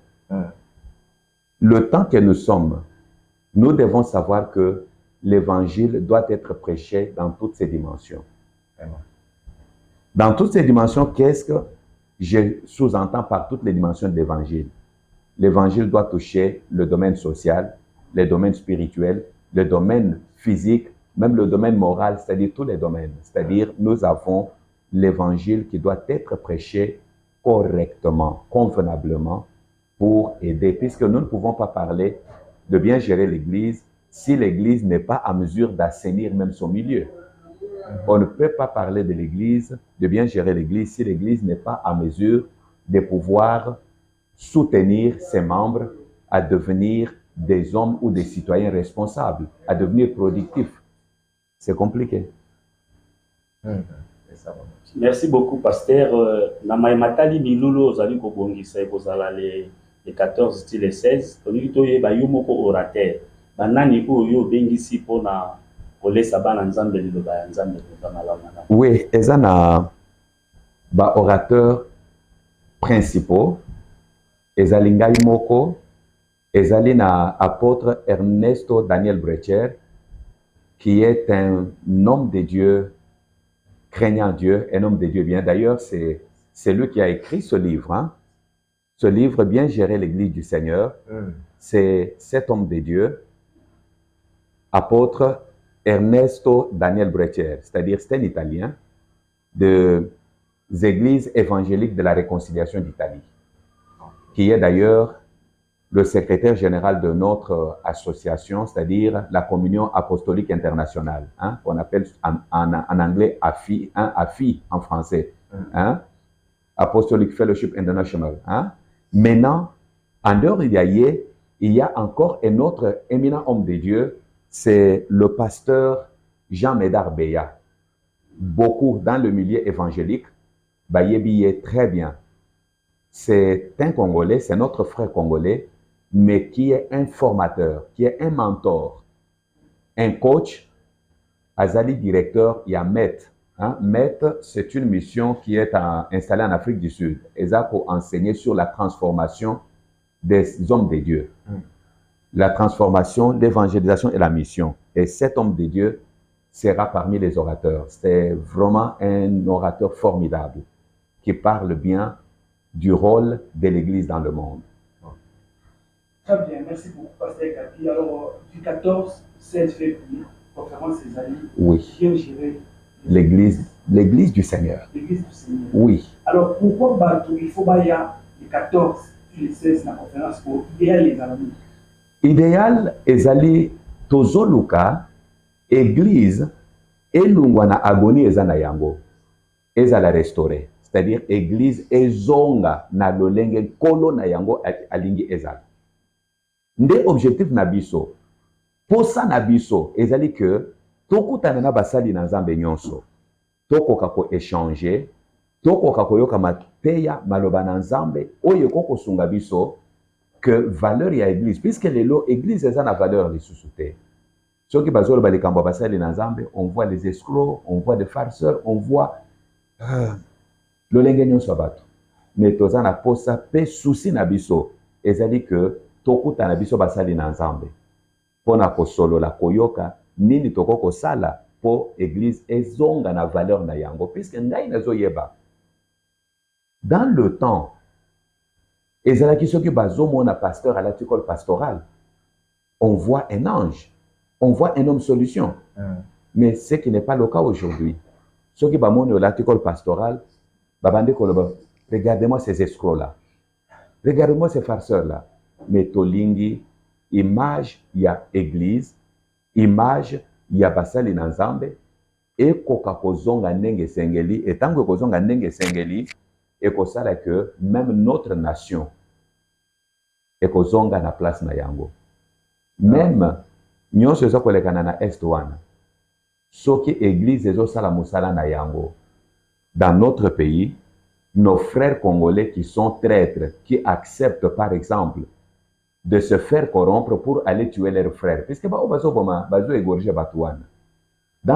Le temps que nous sommes, nous devons savoir que l'évangile doit être prêché dans toutes ses dimensions. Dans toutes ces dimensions, qu'est-ce que je sous-entends par toutes les dimensions de l'évangile? L'évangile doit toucher le domaine social, le domaine spirituel, le domaine physique, même le domaine moral, c'est-à-dire tous les domaines. C'est-à-dire, nous avons l'évangile qui doit être prêché correctement, convenablement, pour aider, puisque nous ne pouvons pas parler de bien gérer l'Église si l'Église n'est pas à mesure d'assainir même son milieu. On ne peut pas parler de l'Église, de bien gérer l'Église, si l'Église n'est pas à mesure de pouvoir soutenir ses membres à devenir des hommes ou des citoyens responsables, à devenir productifs. C'est compliqué. Merci beaucoup, pasteur. Na matali milulo ozali kobongisa ekozala les 14 ti les 16. Toni toye ba yo moko orateur. Banani oyo bengisi pona kolesa bana nzambe liloba ya nzambe za malamu. Oui, eza na ba orateurs principaux. Ezali ngai moko, ezali na apôtre Ernesto Daniel Brecher, qui est un homme de Dieu, craignant Dieu, un homme de Dieu bien. D'ailleurs, c'est lui qui a écrit ce livre. Hein? Ce livre, Bien gérer l'Église du Seigneur, c'est cet homme de Dieu, apôtre Ernesto Daniel Brecher, c'est-à-dire c'est un Italien des églises évangéliques de la réconciliation d'Italie, qui est d'ailleurs le secrétaire général de notre association, c'est-à-dire la Communion apostolique internationale, hein, qu'on appelle en anglais AFI, hein, AFI en français, hein, Apostolic Fellowship International. Hein. Maintenant, en dehors d'Iaïe, il y a encore un autre éminent homme de Dieu, c'est le pasteur Jean Médard Beya. Beaucoup dans le milieu évangélique, Bayebi est très bien. C'est un Congolais, c'est notre frère congolais, mais qui est un formateur, qui est un mentor, un coach, Azali directeur, il y a MET. Hein? MET, c'est une mission qui est installée en Afrique du Sud. Et ça pour enseigner sur la transformation des hommes de Dieu. La transformation, l'évangélisation et la mission. Et cet homme de Dieu sera parmi les orateurs. C'est vraiment un orateur formidable qui parle bien du rôle de l'Église dans le monde. Très bien, merci beaucoup, Pasteur Gabi. Alors, du 14-16 février, conférence des amis, oui. Bien gérer l'Église du Seigneur. L'Église du Seigneur. Oui. Alors, pourquoi Batou, il faut qu'il y a les 14 et les 16 dans la conférence pour idéal les amis? Idéal, ezali tozoluka, Église, elungwana agoni ezana yango, ezala restauré. C'est-à-dire, Église ezonga na lolenge kolo na yango alingi ezala. Nde objectif na biso, posa na biso, ezali que tokutana na basali na nzambe nyonso, tokoka ko échanger, tokoka ko yoka mateya maloba na nzambe, oyo koko sunga biso, que valeur ya église, puisque lelo église eza na valeur lisusu te. Soki bazolo balikambo basali na nzambe, on voit les escrocs, on voit des farceurs, on voit lolenge nyonso bato. Mais toza na posa pe souci na biso, ezali que tokuta na biso basali na nzambe. Pona kosolola koyoka nini toko kosala po église ezonga na valeur na yango, puisque ngai nazoyeba. Dans le temps, ezalaki soki bazomona pasteur à l'article pastoral, on voit un ange, on voit un homme solution. Mais ce qui n'est pas le cas aujourd'hui. Soki bamoni l'article pastoral, babande koloba, regardez-moi ces escrocs-là, regardez-moi ces farceurs-là. Mais tolingi, image ya église, image ya basali na nzambe, ekoka kozonga ndenge sengeli, et tant que kozonga ndenge sengeli, ekosala que même notre nation ekozonga na place na yango. Même nyonso ezo kolekana na est wana, soki église ezosala musala na yango, dans notre pays, nos frères congolais qui sont traîtres, qui acceptent par exemple de se faire corrompre pour aller tuer leurs frères. Puisque dans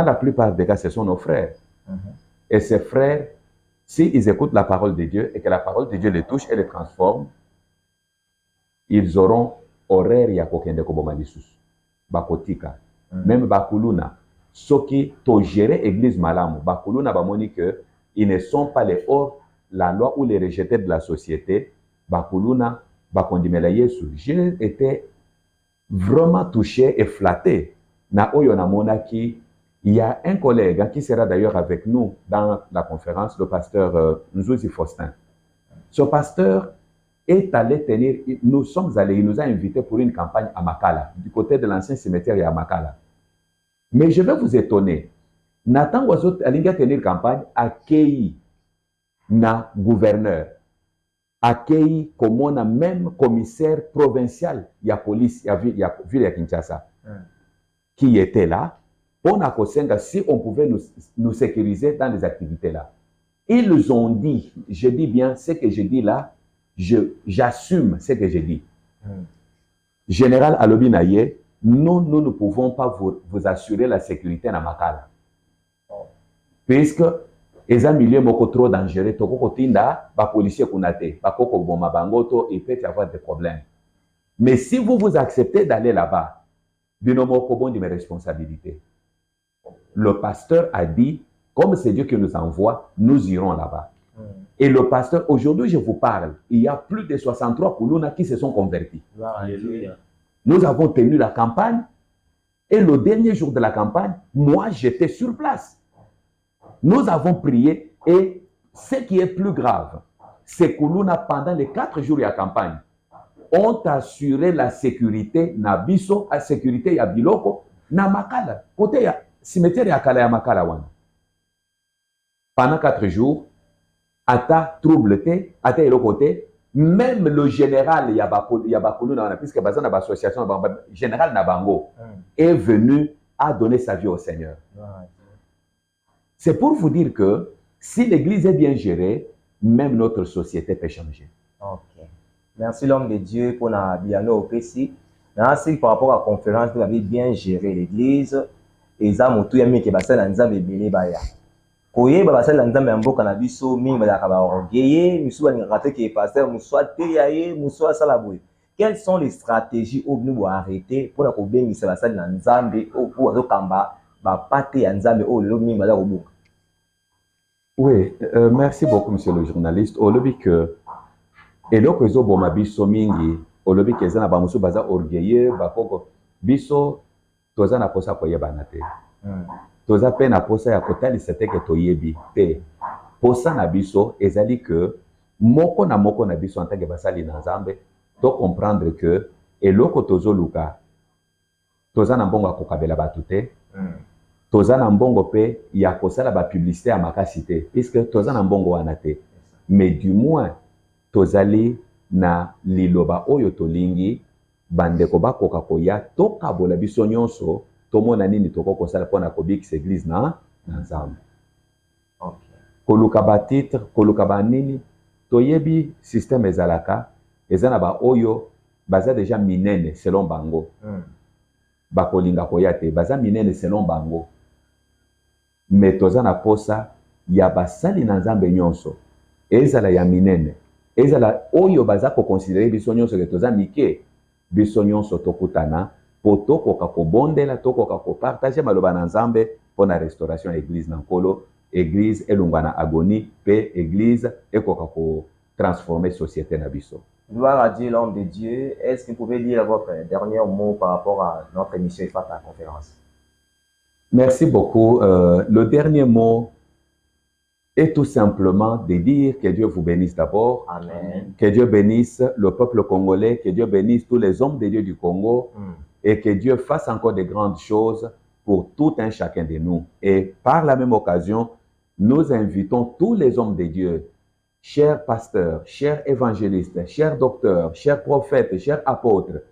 la plupart des cas, ce sont nos frères. Et ces frères, s'ils écoutent la parole de Dieu et que la parole de Dieu les touche et les transforme, ils auront horaire ya kokende koboma lisusu. Bakotika. Même bakuluna. Soki to gérer église malamu, bakuluna bamoni que ils ne sont pas les hors la loi ou les rejetés de la société. Bakuluna bakondimela Yesu. J'ai été vraiment touché et flatté. Na oyo na monaki, il y a un collègue qui sera d'ailleurs avec nous dans la conférence, le pasteur Nzouzi Faustin. Ce pasteur est allé tenir, nous sommes allés, il nous a invités pour une campagne à Makala, du côté de l'ancien cimetière à Makala. Mais je vais vous étonner. Nathan Ouazot Alinga tenir campagne accueilli na gouverneur, accueilli comme on a même commissaire provincial, il y a police, il y a ville à Kinshasa, qui était là. On a Kosenga, si on pouvait nous sécuriser dans les activités là. Ils ont dit, je dis bien ce que je dis là, j'assume ce que je dis. Général Alobi Naye, nous ne pouvons pas vous assurer la sécurité dans Makala. Puisque les milieux sont trop dangereux, les policiers il peut y avoir des problèmes. Mais si vous acceptez d'aller là-bas, vous n'avez mes responsabilités. Le pasteur a dit, comme c'est Dieu qui nous envoie, nous irons là-bas. Et le pasteur, aujourd'hui je vous parle, il y a plus de 63 Koulouna qui se sont convertis. Alléluia. Nous avons tenu la campagne et le dernier jour de la campagne, moi j'étais sur place. Nous avons prié et ce qui est plus grave, c'est que Koulouna, pendant les 4 jours de la campagne, ont assuré la sécurité na biso, la sécurité ya biloko, na Makala, côté ya cimetière ya Kala ya Makala wana. Pendant 4 jours, ata trouble te, ata elo côté, même le général Yabakoulou, puisque bazan na association général Nabango est venu à donner sa vie au Seigneur. C'est pour vous dire que si l'église est bien gérée, même notre société peut changer. Ok. Merci l'homme de Dieu pour la biano au PC. Merci par rapport à la conférence, vous avez bien géré l'église. Et ça, mon tout ami qui va faire l'ensemble de baya. Koye ba basala nzambe mboka na biso mingi ba ka ba orgueillé, musu ba ngata qui est pasteur, musu teyaye, musu sala boye. Quelles sont les stratégies au nous arrêter pour la ko bengisa basala nzambe au pour azokamba ba pate ya nzambe au lo mingi ba ko. Oui, merci beaucoup monsieur le journaliste. Au lobby que et donc ezo boma biso mingi, au lobby que za na ba musu baza orgueillé, ba koko biso toza na posa koyeba na te. Toza pe na posa ya kotalisa te ke toyebi te. Posa na biso ezali que moko na biso en tant que basali na Nzambe to comprendre que eloko tozoluka toza na mbongo akokabela batu te. Toza na mbongo pe ya kosala ba publicité ya makasi te puisque toza na mbongo wana te. Mais du moins tozali na liloba oyo tolingi bandeko bakoka koya tokabola biso nyonso tomona nini toko kosala pona kobikisa église na Nzambe. Koluka ba titre, koluka ba nini, toyebi système ezalaka, ezana ba oyo baza déjà minene selon bango. Bakolinga koyate, baza minene selon bango. Mais toza na posa ya basali na Nzambe nyonso. Ezala ya minene, ezala oyo baza ko considérer biso nyonso ke toza mike, biso nyonso tokutana. Poto koka ko bondela toko ko partager maloba na Nzambe pour la restauration église nankolo église elungana agonie pe église ekoka ko transformer société na biso. Gloire à Dieu l'homme de Dieu. Est-ce que vous pouvez dire votre dernier mot par rapport à notre émission et à la conférence? Merci beaucoup. Le dernier mot est tout simplement de dire que Dieu vous bénisse d'abord. Amen. Que Dieu bénisse le peuple congolais, que Dieu bénisse tous les hommes de Dieu du Congo. Et que Dieu fasse encore de grandes choses pour tout un chacun de nous. Et par la même occasion, nous invitons tous les hommes de Dieu, chers pasteurs, chers évangélistes, chers docteurs, chers prophètes, chers apôtres,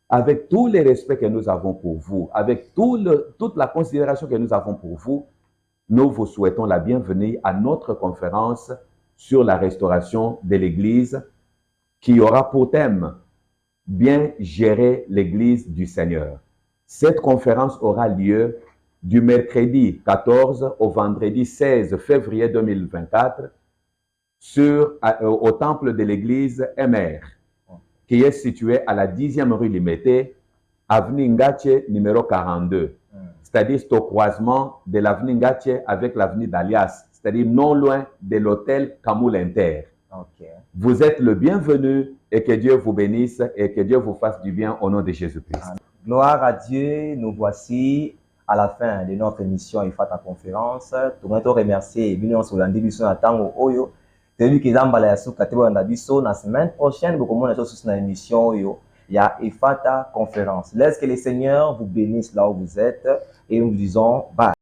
avec tout le respect que nous avons pour vous, avec toute la considération que nous avons pour vous, nous vous souhaitons la bienvenue à notre conférence sur la restauration de l'Église qui aura pour thème bien gérer l'Église du Seigneur. Cette conférence aura lieu du mercredi 14 au vendredi 16 février 2024 au temple de l'église MR, qui est situé à la 10e rue Limité, avenue Ngache numéro 42. C'est-à-dire c'est au croisement de l'avenue Ngache avec l'avenue d'Alias, c'est-à-dire non loin de l'hôtel Camoul Inter. Ok. Vous êtes le bienvenu et que Dieu vous bénisse et que Dieu vous fasse du bien au nom de Jésus-Christ. Gloire à Dieu, nous voici à la fin de notre émission Ifata Conférence. Nous voulons remercier Bino Solandi Biso Natango Oyo. Celui qui zambala ya suka tebo na biso na semaine prochaine beaucoup moins de choses dans l'émission Oyo. Il y a Ifata Conférence. Laisse que le Seigneur vous bénisse là où vous êtes et nous vous disons bye.